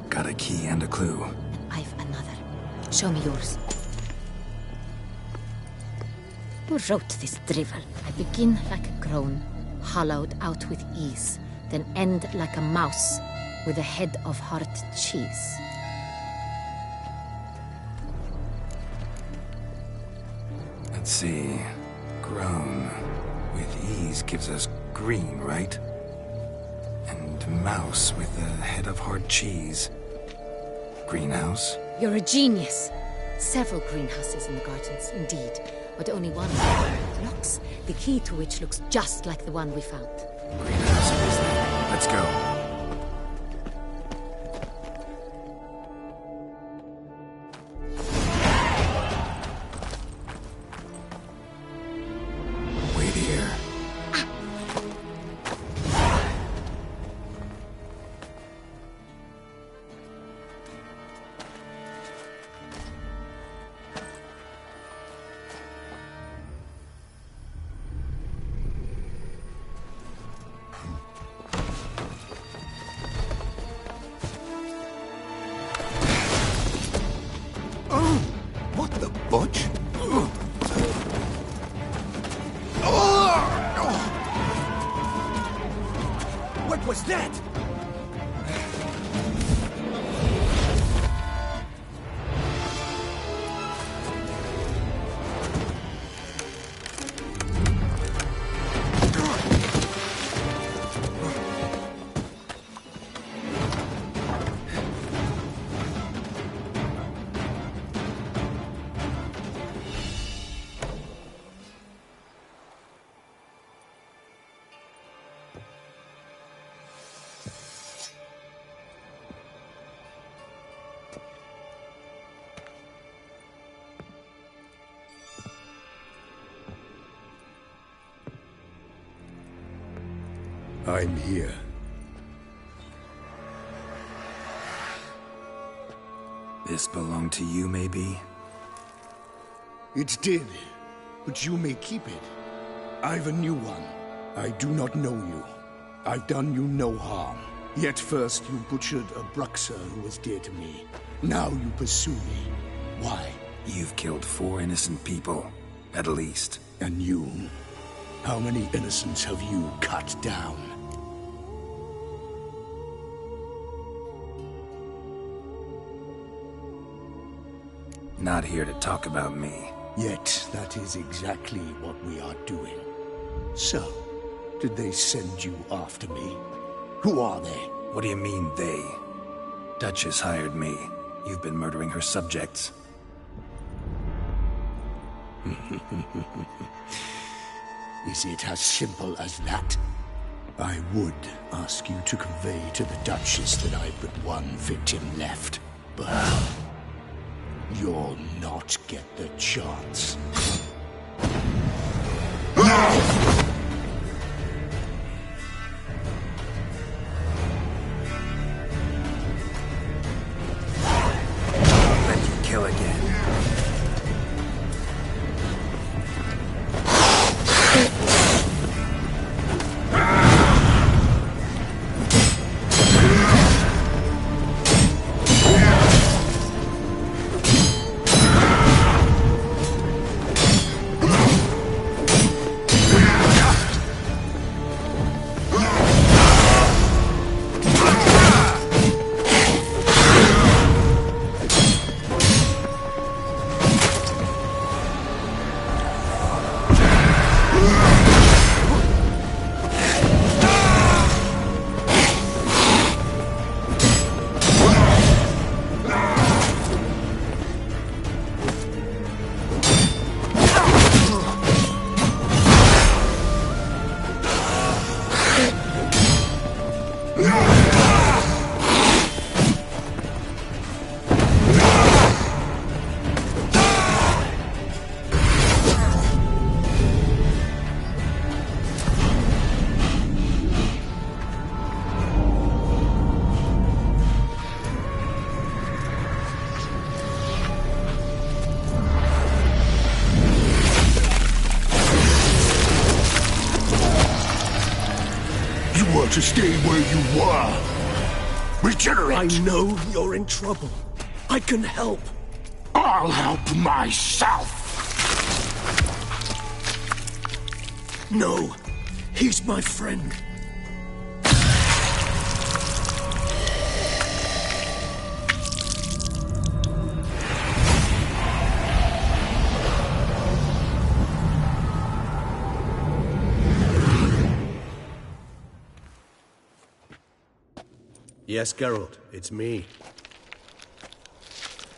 Got a key and a clue. I've another. Show me yours. Who wrote this drivel? I begin like a groan, hollowed out with ease, then end like a mouse with a head of hard cheese. Let's see. Groan. With ease gives us green, right? And mouse with a head of hard cheese. Greenhouse? You're a genius. Several greenhouses in the gardens, indeed, but only one locks, the key to which looks just like the one we found. Greenhouse it is then. Let's go. Wait here. What the butch? What was that? I'm here. This belonged to you, maybe? It did, but you may keep it. I've a new one. I do not know you. I've done you no harm. Yet first you butchered a Bruxer who was dear to me. Now you pursue me. Why? You've killed 4 innocent people, at least. And you? How many innocents have you cut down? Not here to talk about me. Yet that is exactly what we are doing. So, did they send you after me? Who are they? What do you mean, they? Duchess hired me. You've been murdering her subjects. Is it as simple as that? I would ask you to convey to the Duchess that I've but one victim left, but you'll not get the chance. Let you kill again. To stay where you were. Regenerate! I know you're in trouble. I can help. I'll help myself! No, he's my friend. Yes, Geralt, it's me.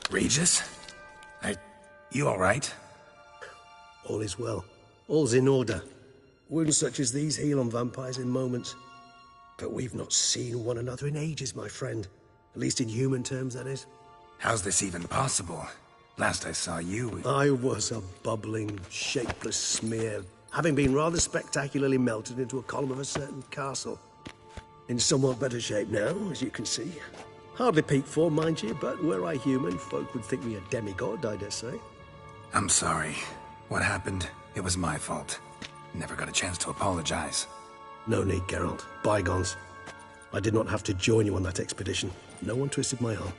Regis? You alright? All is well. All's in order. Wounds such as these heal on vampires in moments. But we've not seen one another in ages, my friend. At least in human terms, that is. How's this even possible? Last I saw you... I was a bubbling, shapeless smear, having been rather spectacularly melted into a column of a certain castle. In somewhat better shape now, as you can see. Hardly peak form, mind you, but were I human, folk would think me a demigod, I dare say. I'm sorry. What happened, it was my fault. Never got a chance to apologize. No need, Geralt. Bygones. I did not have to join you on that expedition. No one twisted my arm.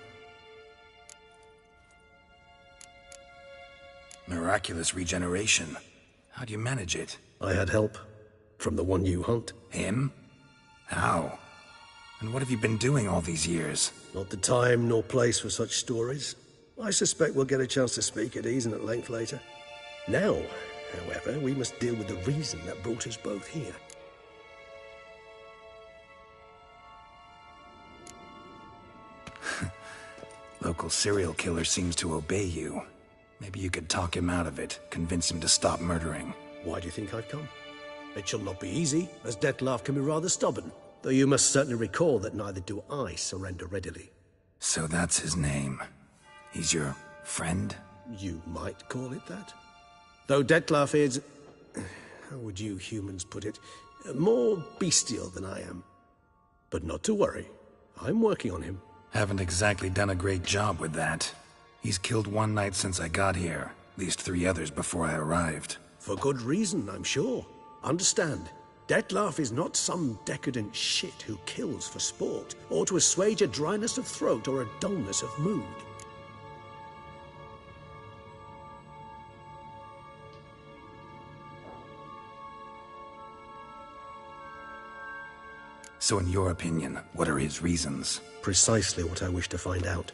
Miraculous regeneration. How do you manage it? I had help. From the one you hunt. Him? How? And what have you been doing all these years? Not the time nor place for such stories. I suspect we'll get a chance to speak at ease and at length later. Now, however, we must deal with the reason that brought us both here. Local serial killer seems to obey you. Maybe you could talk him out of it, convince him to stop murdering. Why do you think I've come? It shall not be easy, as Dettlaff can be rather stubborn. Though you must certainly recall that neither do I surrender readily. So that's his name. He's your friend? You might call it that. Though Dettlaff is... how would you humans put it? More bestial than I am. But not to worry. I'm working on him. Haven't exactly done a great job with that. He's killed one knight since I got here. At least 3 others before I arrived. For good reason, I'm sure. Understand, Dettlaff is not some decadent shit who kills for sport, or to assuage a dryness of throat or a dullness of mood. So in your opinion, what are his reasons? Precisely what I wish to find out.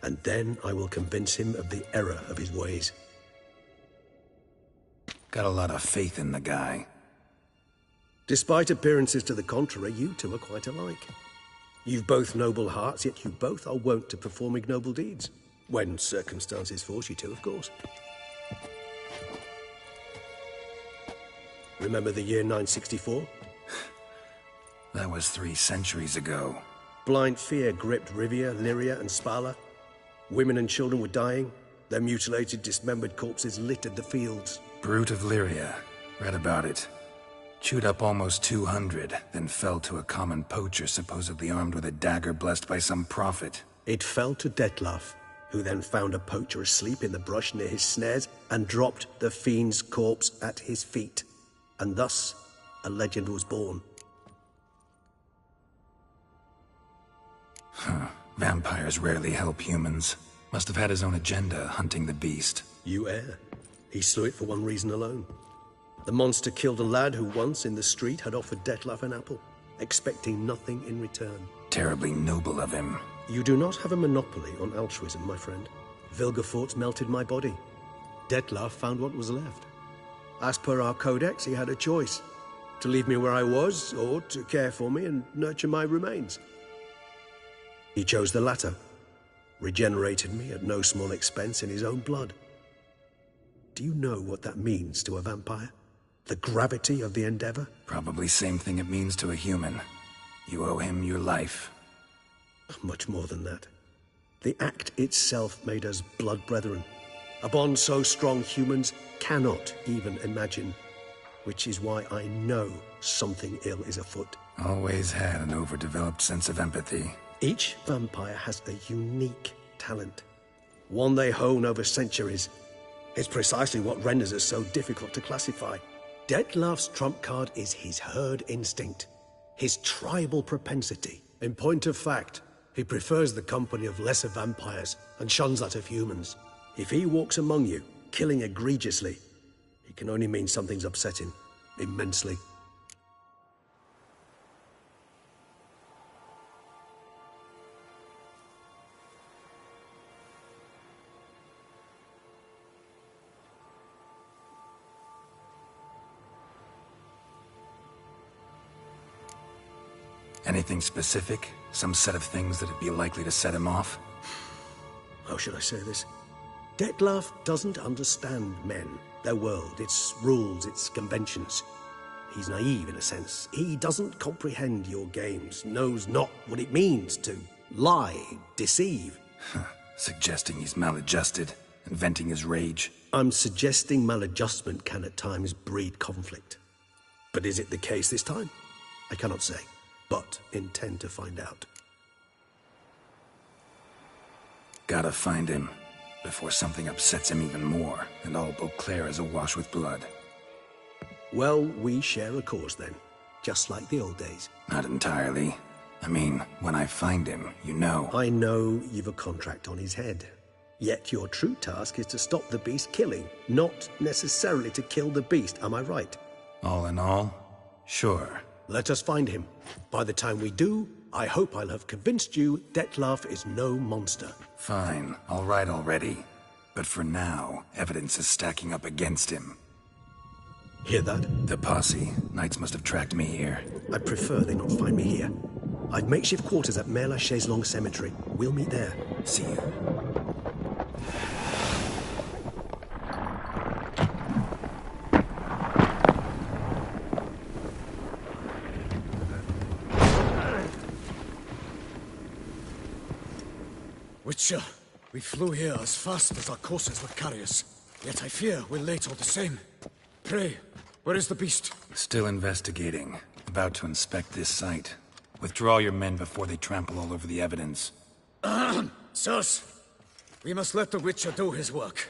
And then I will convince him of the error of his ways. Got a lot of faith in the guy. Despite appearances to the contrary, you two are quite alike. You've both noble hearts, yet you both are wont to perform ignoble deeds. When circumstances force you to, of course. Remember the year 964? That was 3 centuries ago. Blind fear gripped Rivia, Lyria, and Spala. Women and children were dying. Their mutilated, dismembered corpses littered the fields. Brute of Lyria. Read about it. Chewed up almost 200, then fell to a common poacher supposedly armed with a dagger blessed by some prophet. It fell to Detlaf, who then found a poacher asleep in the brush near his snares and dropped the fiend's corpse at his feet. And thus, a legend was born. Huh. Vampires rarely help humans. Must have had his own agenda, hunting the beast. You err. He slew it for one reason alone. The monster killed a lad who once, in the street, had offered Detlaf an apple, expecting nothing in return. Terribly noble of him. You do not have a monopoly on altruism, my friend. Vilgefortz melted my body. Detlaf found what was left. As per our codex, he had a choice. To leave me where I was, or to care for me and nurture my remains. He chose the latter. Regenerated me at no small expense in his own blood. Do you know what that means to a vampire? The gravity of the endeavor? Probably same thing it means to a human. You owe him your life. Much more than that. The act itself made us blood brethren. A bond so strong humans cannot even imagine. Which is why I know something ill is afoot. Always had an overdeveloped sense of empathy. Each vampire has a unique talent. One they hone over centuries. It's precisely what renders us so difficult to classify. Detlaf's trump card is his herd instinct, his tribal propensity. In point of fact, he prefers the company of lesser vampires and shuns that of humans. If he walks among you, killing egregiously, it can only mean something's upset him, immensely. Anything specific? Some set of things that'd be likely to set him off? How should I say this? Detlaf doesn't understand men, their world, its rules, its conventions. He's naive in a sense. He doesn't comprehend your games, knows not what it means to lie, deceive. Suggesting he's maladjusted and venting his rage. I'm suggesting maladjustment can at times breed conflict. But is it the case this time? I cannot say, but intend to find out. Gotta find him before something upsets him even more and all Beauclair is awash with blood. Well, we share a cause then, just like the old days. Not entirely. I mean, when I find him, you know. I know you've a contract on his head. Yet your true task is to stop the beast killing, not necessarily to kill the beast, am I right? All in all, sure. Let us find him. By the time we do, I hope I'll have convinced you Detlaf is no monster. Fine, all right already. But for now, evidence is stacking up against him. Hear that? The posse. Knights must have tracked me here. I prefer they not find me here. I've makeshift quarters at Mère Lachaise Long Cemetery. We'll meet there. See you. Witcher, we flew here as fast as our courses would carry us. Yet I fear we're late all the same. Pray, where is the beast? Still investigating. About to inspect this site. Withdraw your men before they trample all over the evidence. Sirs, we must let the Witcher do his work.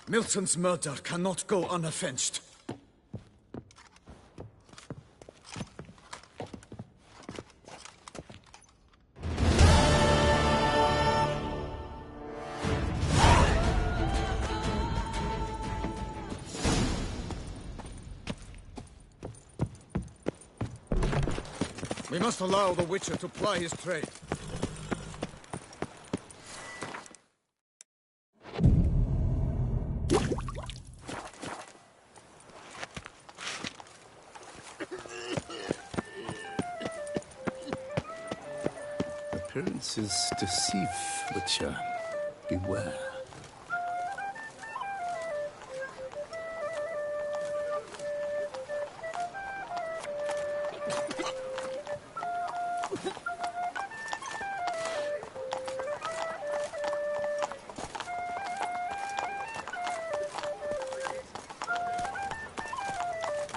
Milton's murder cannot go unavenged. We must allow the Witcher to ply his trade. Appearances deceive, Witcher. Beware.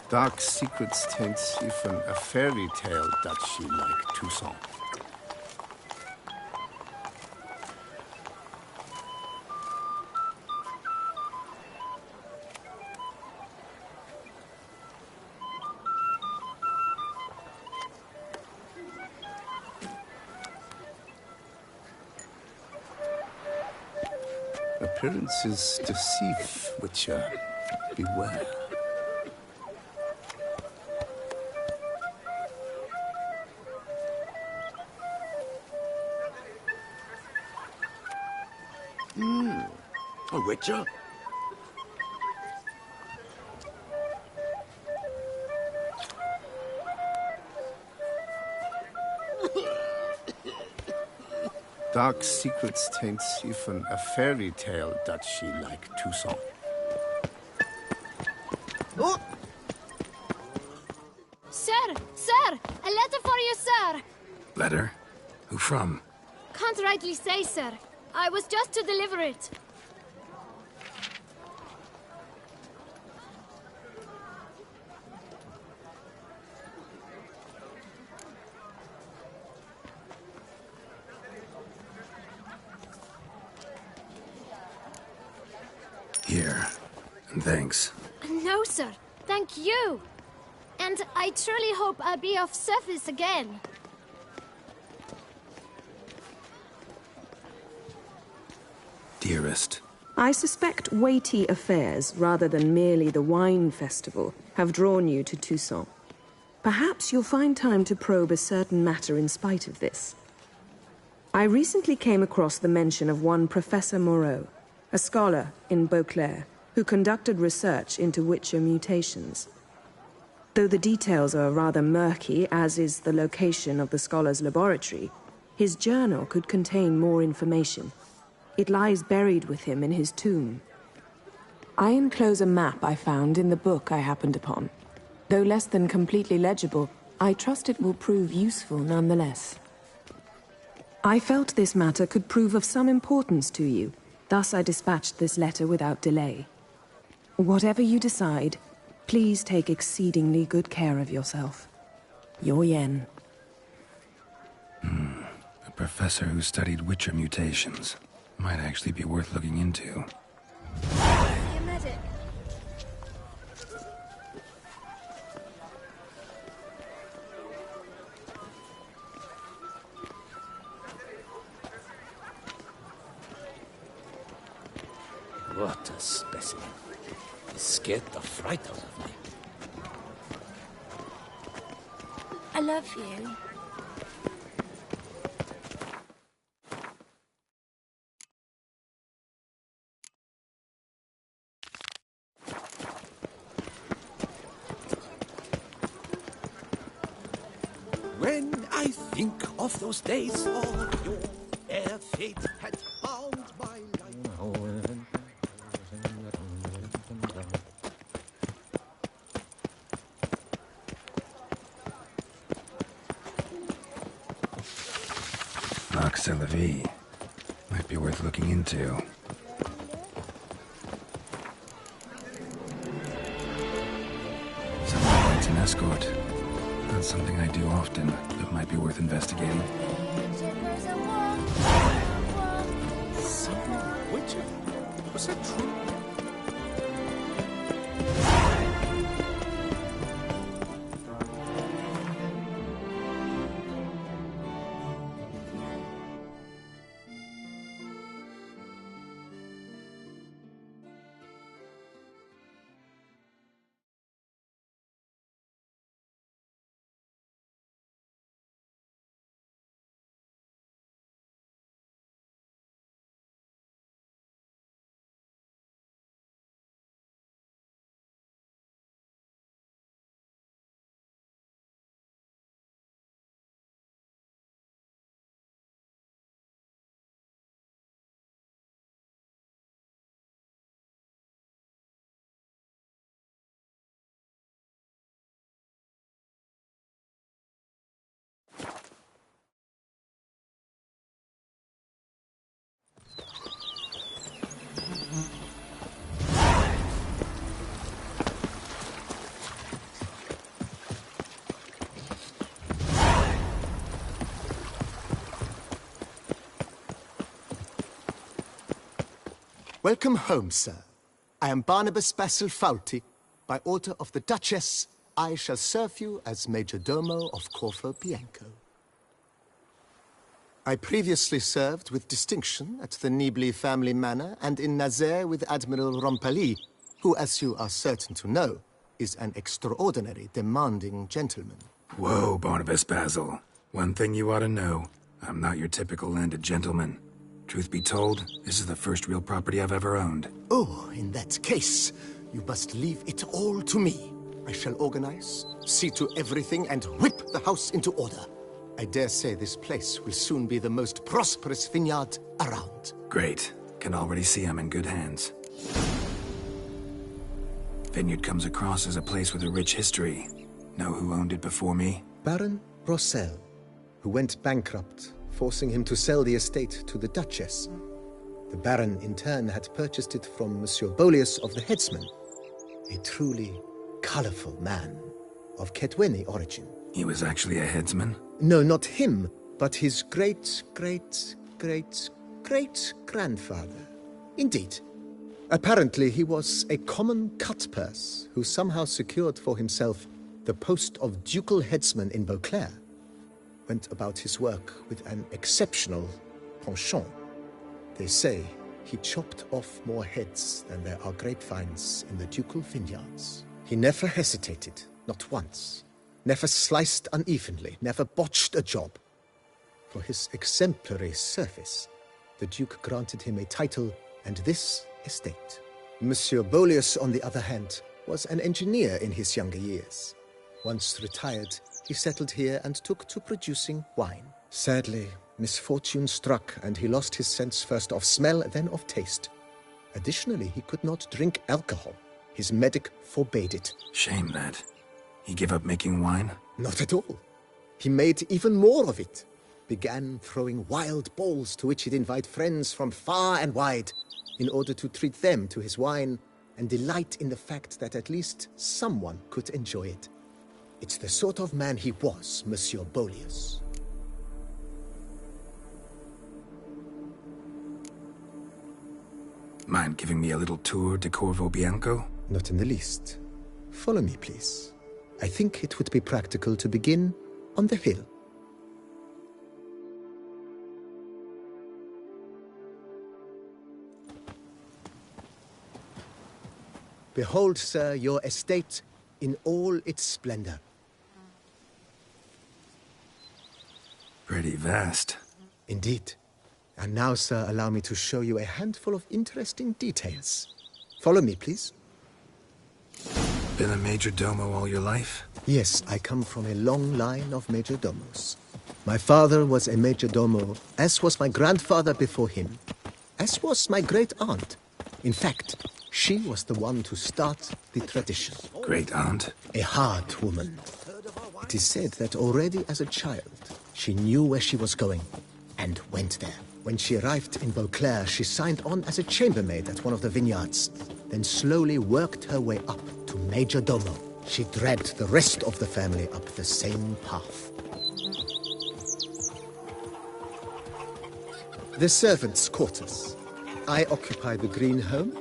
Dark secrets taints even a fairy tale that she like Toussaint. Appearances deceive, Witcher. Beware. A Witcher? Dark secrets taints even a fairy tale that she like Toussaint. Oh! Sir! Sir! A letter for you, sir! Letter? Who from? Can't rightly say, sir. I was just to deliver it. Here. And thanks. No, sir. Thank you. And I truly hope I'll be of service again. Dearest. I suspect weighty affairs, rather than merely the wine festival, have drawn you to Toussaint. Perhaps you'll find time to probe a certain matter in spite of this. I recently came across the mention of one Professor Moreau, a scholar in Beauclair, who conducted research into Witcher mutations. Though the details are rather murky, as is the location of the scholar's laboratory, his journal could contain more information. It lies buried with him in his tomb. I enclose a map I found in the book I happened upon. Though less than completely legible, I trust it will prove useful nonetheless. I felt this matter could prove of some importance to you, thus I dispatched this letter without delay. Whatever you decide, please take exceedingly good care of yourself. Your Yen. A professor who studied Witcher mutations. Might actually be worth looking into. A medic. What a specimen. He scared the fright out of me. I love you. When I think of those days of yore, ere fate had found my life. Marc Celavie. Might be worth looking into. Someone wants an escort. Not something I do often, but might be worth investigating. Someone Witcher? Was that true? Welcome home, sir. I am Barnabas Basil Fauti. By order of the Duchess, I shall serve you as Major Domo of Corvo Bianco. I previously served with distinction at the Nibli family manor and in Nazaire with Admiral Rompali, who, as you are certain to know, is an extraordinary, demanding gentleman. Whoa, Barnabas Basil. One thing you ought to know. I'm not your typical landed gentleman. Truth be told, this is the first real property I've ever owned. Oh, in that case, you must leave it all to me. I shall organize, see to everything, and whip the house into order. I dare say this place will soon be the most prosperous vineyard around. Great. Can already see I'm in good hands. Vineyard comes across as a place with a rich history. Know who owned it before me? Baron Rossel, who went bankrupt, forcing him to sell the estate to the Duchess. The Baron, in turn, had purchased it from Monsieur Bolius of the Headsman, a truly colorful man of Ketweni origin. He was actually a headsman? No, not him, but his great-great-great-great-grandfather. Indeed. Apparently, he was a common cut-purse who somehow secured for himself the post of ducal headsman in Beauclair. Went about his work with an exceptional penchant. They say he chopped off more heads than there are grapevines in the ducal vineyards. He never hesitated, not once. Never sliced unevenly, never botched a job. For his exemplary service, the Duke granted him a title and this estate. Monsieur Bolius, on the other hand, was an engineer in his younger years. Once retired, he settled here and took to producing wine. Sadly, misfortune struck and he lost his sense first of smell, then of taste. Additionally, he could not drink alcohol. His medic forbade it. Shame that. He gave up making wine? Not at all. He made even more of it. Began throwing wild balls to which he'd invite friends from far and wide in order to treat them to his wine and delight in the fact that at least someone could enjoy it. It's the sort of man he was, Monsieur Bolius. Mind giving me a little tour de Corvo Bianco? Not in the least. Follow me, please. I think it would be practical to begin on the hill. Behold, sir, your estate in all its splendor. Pretty vast. Indeed. And now, sir, allow me to show you a handful of interesting details. Follow me, please. Been a major domo all your life? Yes, I come from a long line of major domos. My father was a major domo, as was my grandfather before him, as was my great-aunt. In fact, she was the one to start the tradition. Great-aunt? A hard woman. It is said that already as a child, she knew where she was going, and went there. When she arrived in Beauclair, she signed on as a chambermaid at one of the vineyards, then slowly worked her way up to major domo. She dragged the rest of the family up the same path. The servants' quarters. I occupy the green home.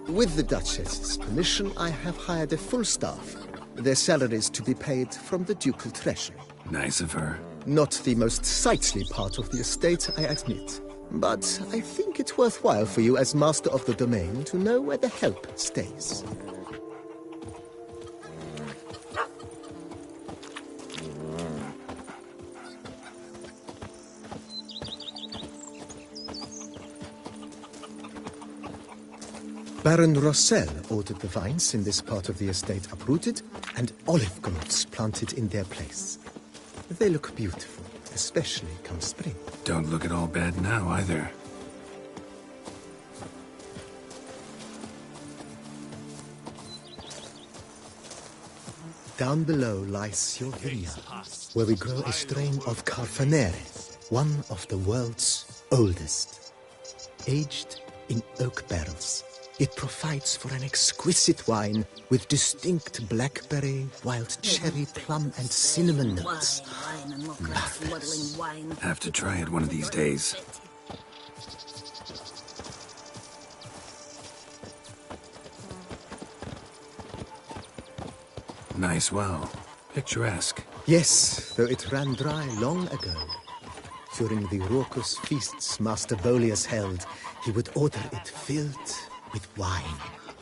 With the Duchess's permission, I have hired a full staff. Their salaries to be paid from the ducal treasury. Nice of her. Not the most sightly part of the estate, I admit. But I think it's worthwhile for you as master of the domain to know where the help stays. Baron Rossel ordered the vines in this part of the estate uprooted and olive groves planted in their place. They look beautiful, especially come spring. Don't look at all bad now, either. Down below lies your vineyard, where we grow a strain of Carfanere, one of the world's oldest. Aged in oak barrels, it provides for an exquisite wine with distinct blackberry, wild cherry, plum, and cinnamon notes. Marvelous. Have to try it one of these days. Nice well. Picturesque. Yes, though it ran dry long ago. During the raucous feasts Master Boleus held, he would order it filled with wine.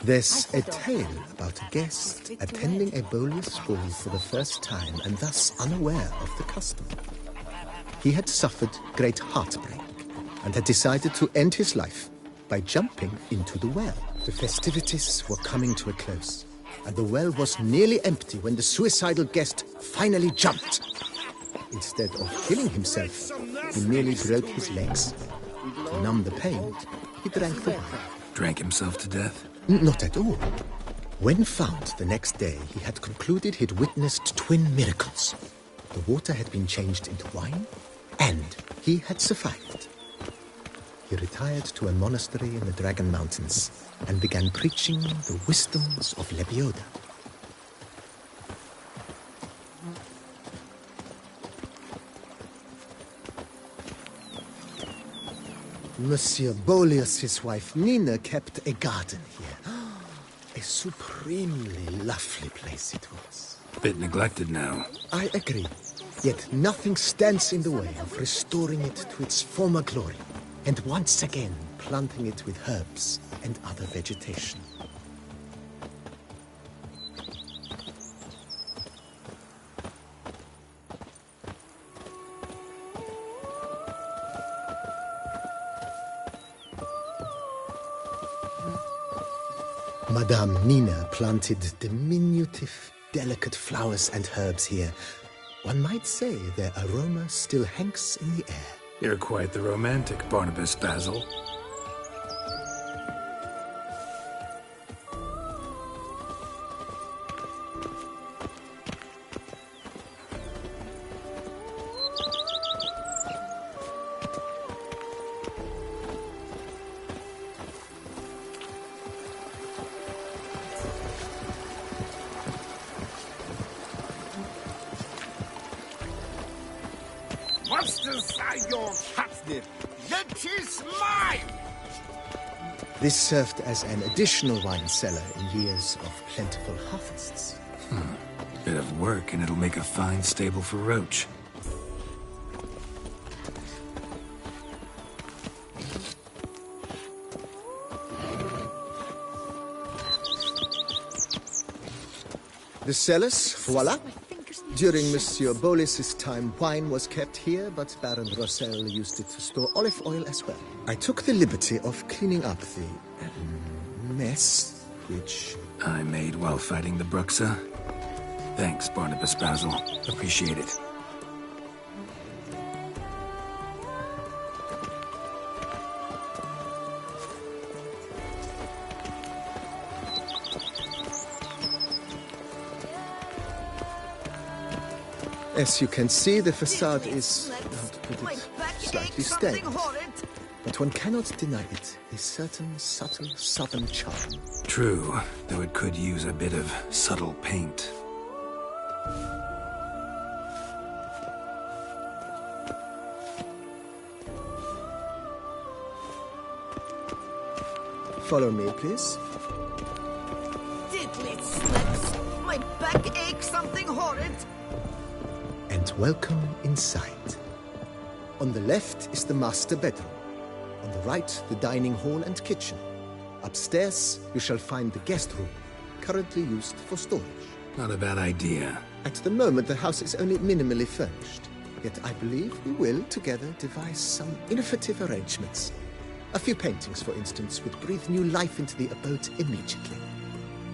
There's a tale about a guest attending a Boleus ball for the first time and thus unaware of the custom. He had suffered great heartbreak and had decided to end his life by jumping into the well. The festivities were coming to a close, and the well was nearly empty when the suicidal guest finally jumped. Instead of killing himself, he merely broke his legs. To numb the pain, he drank the wine. Drank himself to death? Not at all. When found the next day, he had concluded he'd witnessed twin miracles. The water had been changed into wine, and he had survived. He retired to a monastery in the Dragon Mountains and began preaching the wisdoms of Lebioda. Monsieur Boleus' wife Nina kept a garden here. A supremely lovely place it was. Bit neglected now. I agree. Yet nothing stands in the way of restoring it to its former glory, and once again planting it with herbs and other vegetation. Madame Nina planted diminutive, delicate flowers and herbs here. One might say their aroma still hangs in the air. You're quite the romantic, Barnabas Basil. Monsters are your captive, yet 'tis mine! This served as an additional wine cellar in years of plentiful harvests. Bit of work, and it'll make a fine stable for Roach. The cellars, voila. During Monsieur Boleus' time, wine was kept here, but Baron Rossel used it to store olive oil as well. I took the liberty of cleaning up the mess, which I made while fighting the Bruxa. Thanks, Barnabas Basil. Appreciate it. As you can see, the facade is, how to put it, slightly stained. But one cannot deny it, a certain subtle southern charm. True, though it could use a bit of subtle paint. Follow me, please. Diddly slips! My back aches something horrid! And welcome inside. On the left is the master bedroom. On the right, the dining hall and kitchen. Upstairs, you shall find the guest room, currently used for storage. Not a bad idea. At the moment, the house is only minimally furnished. Yet I believe we will, together, devise some innovative arrangements. A few paintings, for instance, would breathe new life into the abode immediately.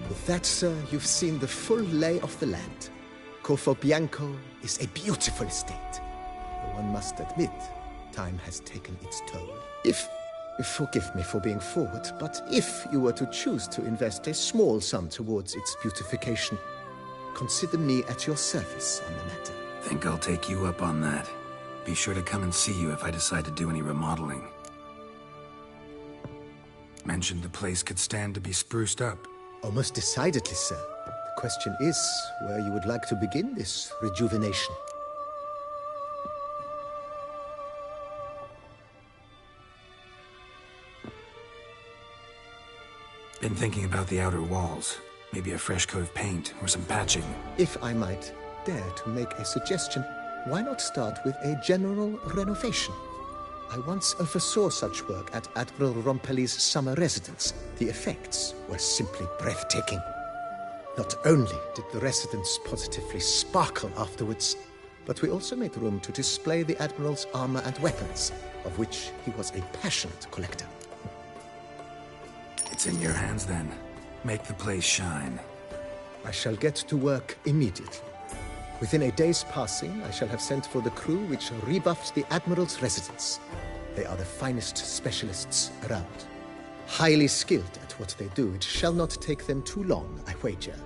With that, sir, you've seen the full lay of the land. Corfo Bianco is a beautiful estate. Though one must admit, time has taken its toll. Forgive me for being forward, but if you were to choose to invest a small sum towards its beautification, consider me at your service on the matter. Think I'll take you up on that. Be sure to come and see you if I decide to do any remodeling. Mentioned the place could stand to be spruced up. Oh, most decidedly, sir. The question is where you would like to begin this rejuvenation. Been thinking about the outer walls. Maybe a fresh coat of paint or some patching. If I might dare to make a suggestion, why not start with a general renovation? I once oversaw such work at Admiral Rompelli's summer residence. The effects were simply breathtaking. Not only did the residence positively sparkle afterwards, but we also made room to display the Admiral's armor and weapons, of which he was a passionate collector. It's in your hands then. Make the place shine. I shall get to work immediately. Within a day's passing, I shall have sent for the crew which rebuffed the Admiral's residence. They are the finest specialists around. Highly skilled at what they do, it shall not take them too long, I wager.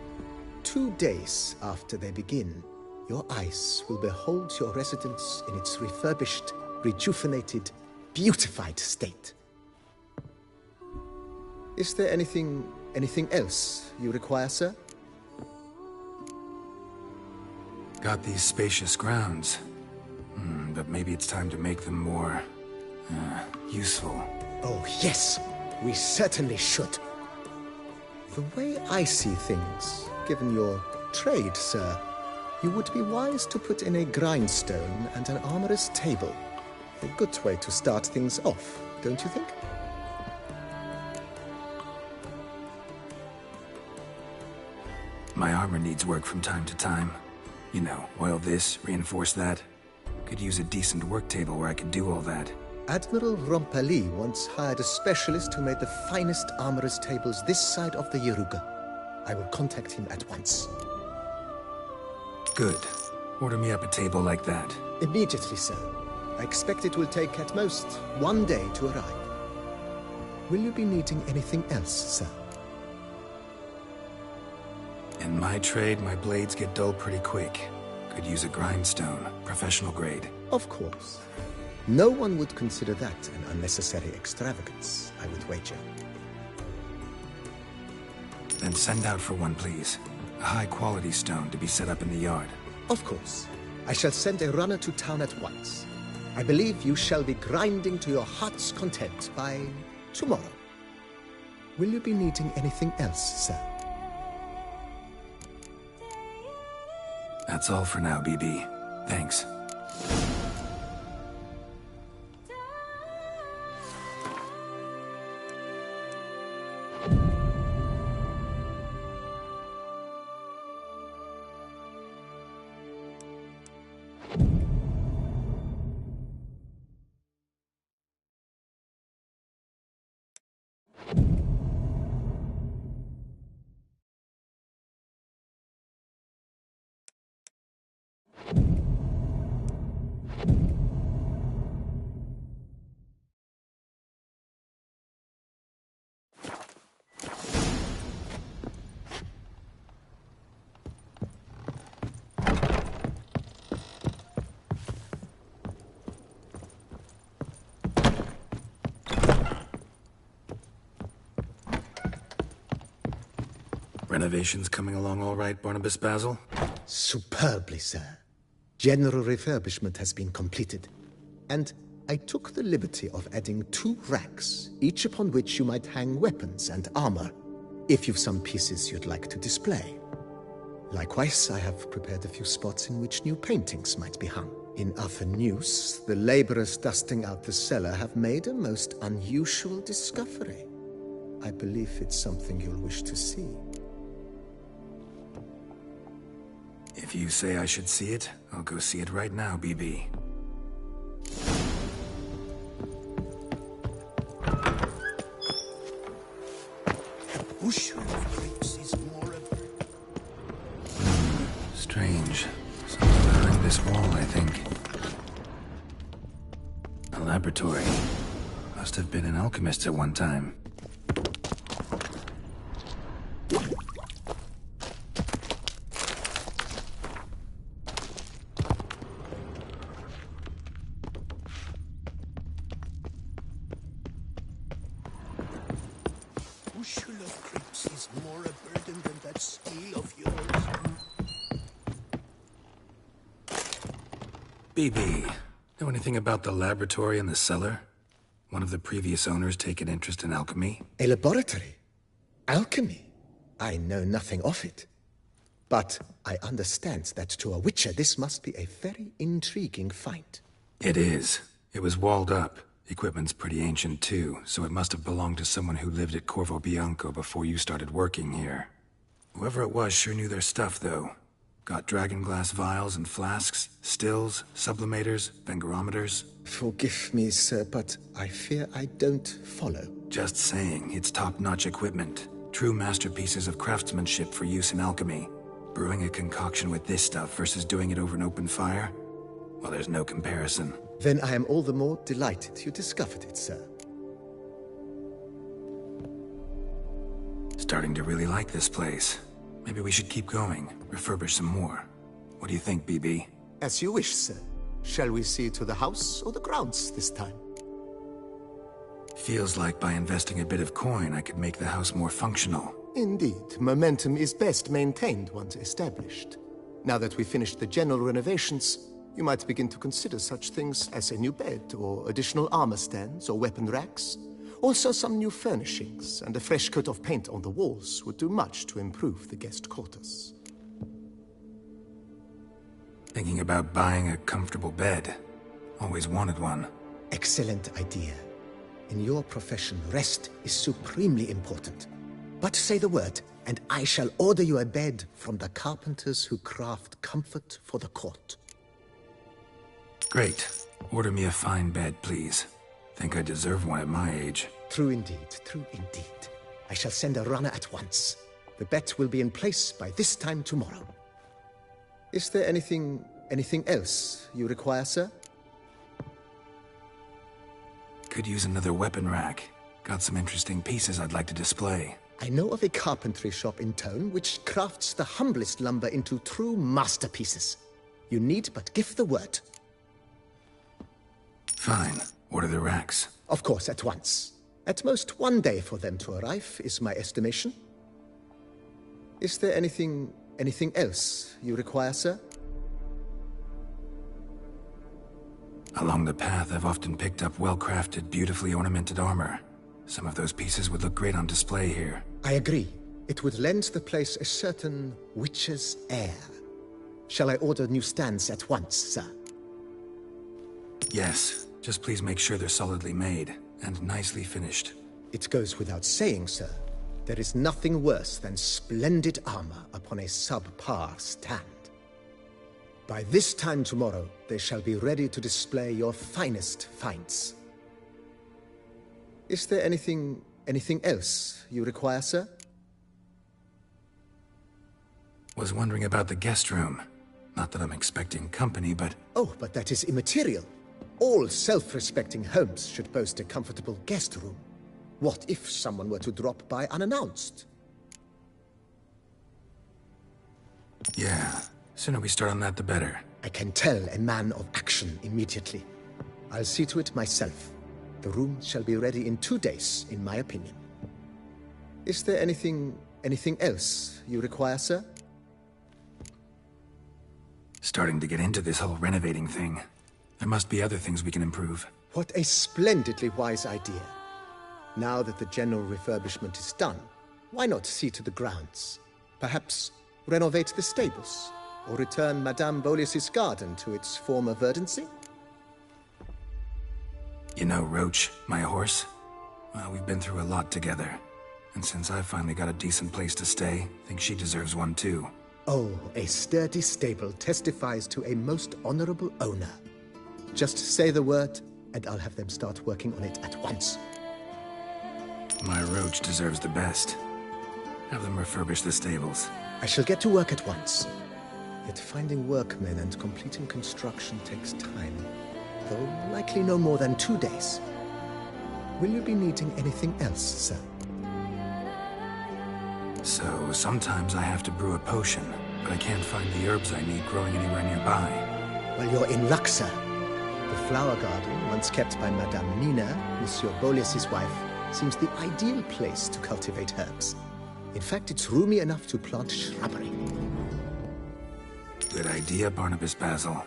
2 days after they begin, your eyes will behold your residence in its refurbished, rejuvenated, beautified state. Is there anything else you require, sir? Got these spacious grounds. But maybe it's time to make them more... useful. Oh, yes. We certainly should. The way I see things, given your trade, sir, you would be wise to put in a grindstone and an armorer's table. A good way to start things off, don't you think? My armor needs work from time to time. You know, oil this, reinforce that. Could use a decent work table where I could do all that. Admiral Rompelli once hired a specialist who made the finest armorer's tables this side of the Yaruga. I will contact him at once. Good. Order me up a table like that. Immediately, sir. I expect it will take at most 1 day to arrive. Will you be needing anything else, sir? In my trade, my blades get dull pretty quick. Could use a grindstone, professional grade. Of course. No one would consider that an unnecessary extravagance, I would wager. Then send out for one, please. A high-quality stone to be set up in the yard. Of course. I shall send a runner to town at once. I believe you shall be grinding to your heart's content by tomorrow. Will you be needing anything else, sir? That's all for now, BB. Thanks. Renovations coming along all right, Barnabas Basil? Superbly, sir. General refurbishment has been completed. And I took the liberty of adding 2 racks, each upon which you might hang weapons and armor, if you've some pieces you'd like to display. Likewise, I have prepared a few spots in which new paintings might be hung. In other news, the laborers dusting out the cellar have made a most unusual discovery. I believe it's something you'll wish to see. If you say I should see it, I'll go see it right now, BB. Strange. Something behind this wall, I think. A laboratory. Must have been an alchemist at one time. BB, know anything about the laboratory in the cellar? One of the previous owners take an interest in alchemy? A laboratory? Alchemy? I know nothing of it. But I understand that to a witcher this must be a very intriguing find. It is. It was walled up. Equipment's pretty ancient too, so it must have belonged to someone who lived at Corvo Bianco before you started working here. Whoever it was sure knew their stuff, though. Got dragonglass vials and flasks, stills, sublimators, vengerometers. Forgive me, sir, but I fear I don't follow. Just saying, it's top-notch equipment. True masterpieces of craftsmanship for use in alchemy. Brewing a concoction with this stuff versus doing it over an open fire? Well, there's no comparison. Then I am all the more delighted you discovered it, sir. Starting to really like this place. Maybe we should keep going, refurbish some more. What do you think, BB? As you wish, sir. Shall we see to the house or the grounds this time? Feels like by investing a bit of coin, I could make the house more functional. Indeed, momentum is best maintained once established. Now that we've finished the general renovations, you might begin to consider such things as a new bed, or additional armor stands, or weapon racks. Also, some new furnishings and a fresh coat of paint on the walls would do much to improve the guest quarters. Thinking about buying a comfortable bed. Always wanted one. Excellent idea. In your profession, rest is supremely important. But say the word, and I shall order you a bed from the carpenters who craft comfort for the court. Great. Order me a fine bed, please. Think I deserve one at my age. True indeed, true indeed. I shall send a runner at once. The bet will be in place by this time tomorrow. Is there anything else you require, sir? Could use another weapon rack. Got some interesting pieces I'd like to display. I know of a carpentry shop in town which crafts the humblest lumber into true masterpieces. You need but give the word. Fine. Order the racks. Of course, at once. At most 1 day for them to arrive, is my estimation. Is there anything else you require, sir? Along the path, I've often picked up well-crafted, beautifully ornamented armor. Some of those pieces would look great on display here. I agree. It would lend the place a certain witcher's air. Shall I order new stands at once, sir? Yes. Just please make sure they're solidly made and nicely finished. It goes without saying, sir. There is nothing worse than splendid armor upon a subpar stand. By this time tomorrow, they shall be ready to display your finest finds. Is there anything else you require, sir? Was wondering about the guest room. Not that I'm expecting company, but... Oh, but that is immaterial. All self-respecting homes should boast a comfortable guest room. What if someone were to drop by unannounced? Yeah. Sooner we start on that, the better. I can tell a man of action immediately. I'll see to it myself. The room shall be ready in 2 days, in my opinion. Is there anything else you require, sir? Starting to get into this whole renovating thing. There must be other things we can improve. What a splendidly wise idea. Now that the general refurbishment is done, why not see to the grounds? Perhaps renovate the stables, or return Madame Bolis's garden to its former verdancy? You know Roach, my horse? Well, we've been through a lot together. And since I finally got a decent place to stay, I think she deserves one too. Oh, a sturdy stable testifies to a most honorable owner. Just say the word, and I'll have them start working on it at once. My Roach deserves the best. Have them refurbish the stables. I shall get to work at once. Yet finding workmen and completing construction takes time, though likely no more than 2 days. Will you be needing anything else, sir? So, sometimes I have to brew a potion, but I can't find the herbs I need growing anywhere nearby. Well, you're in luck, sir. The flower garden, once kept by Madame Nina, Monsieur Bolis's wife, seems the ideal place to cultivate herbs. In fact, it's roomy enough to plant shrubbery. Good idea, Barnabas Basil.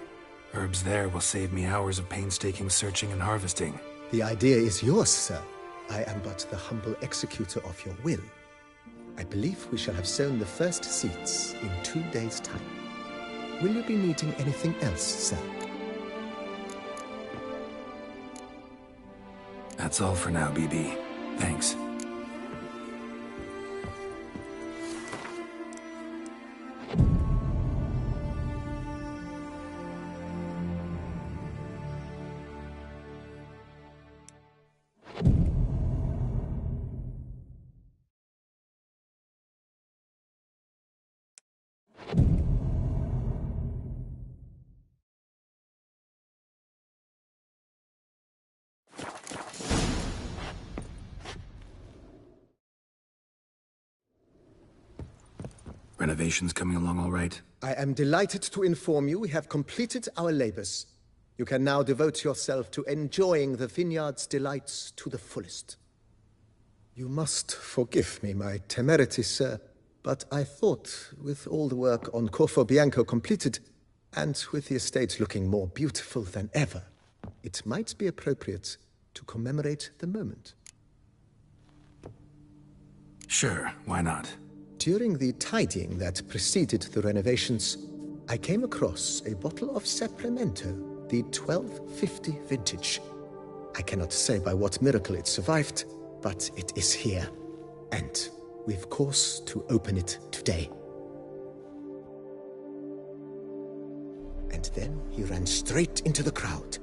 Herbs there will save me hours of painstaking searching and harvesting. The idea is yours, sir. I am but the humble executor of your will. I believe we shall have sown the first seeds in 2 days' time. Will you be needing anything else, sir? That's all for now, BB. Thanks. Renovations coming along all right? I am delighted to inform you we have completed our labors. You can now devote yourself to enjoying the vineyard's delights to the fullest. You must forgive me my temerity, sir, but I thought, with all the work on Corfo Bianco completed, and with the estate looking more beautiful than ever, it might be appropriate to commemorate the moment. Sure, why not? During the tidying that preceded the renovations, I came across a bottle of Sapramento, the 1250 vintage. I cannot say by what miracle it survived, but it is here, and we've cause to open it today. And then he ran straight into the crowd,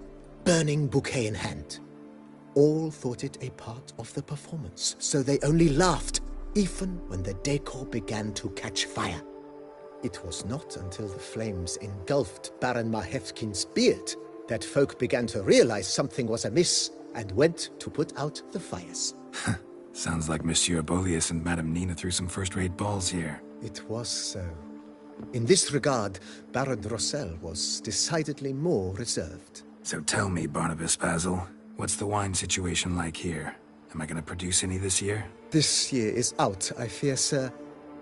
burning bouquet in hand. All thought it a part of the performance, so they only laughed, even when the decor began to catch fire. It was not until the flames engulfed Baron Mahevkin's beard that folk began to realize something was amiss and went to put out the fires. Sounds like Monsieur Bolius and Madame Nina threw some first-rate balls here. It was so. In this regard, Baron Rossel was decidedly more reserved. So tell me, Barnabas Basil, what's the wine situation like here? Am I gonna produce any this year? This year is out, I fear, sir.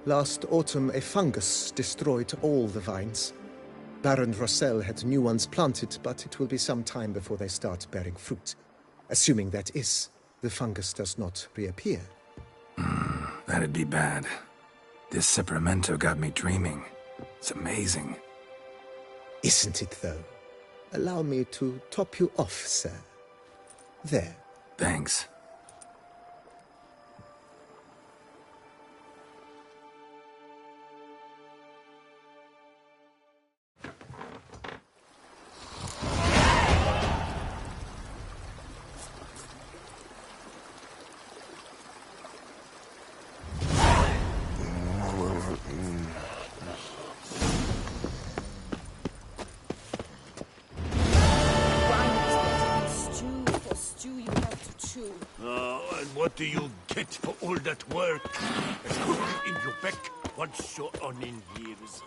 Last autumn, a fungus destroyed all the vines. Baron Rossel had new ones planted, but it will be some time before they start bearing fruit. Assuming, that is, the fungus does not reappear. That'd be bad. This Sapramento got me dreaming. It's amazing. Isn't it, though? Allow me to top you off, sir. There. Thanks. What do you get for all that work? A hook in your back once you're on in years.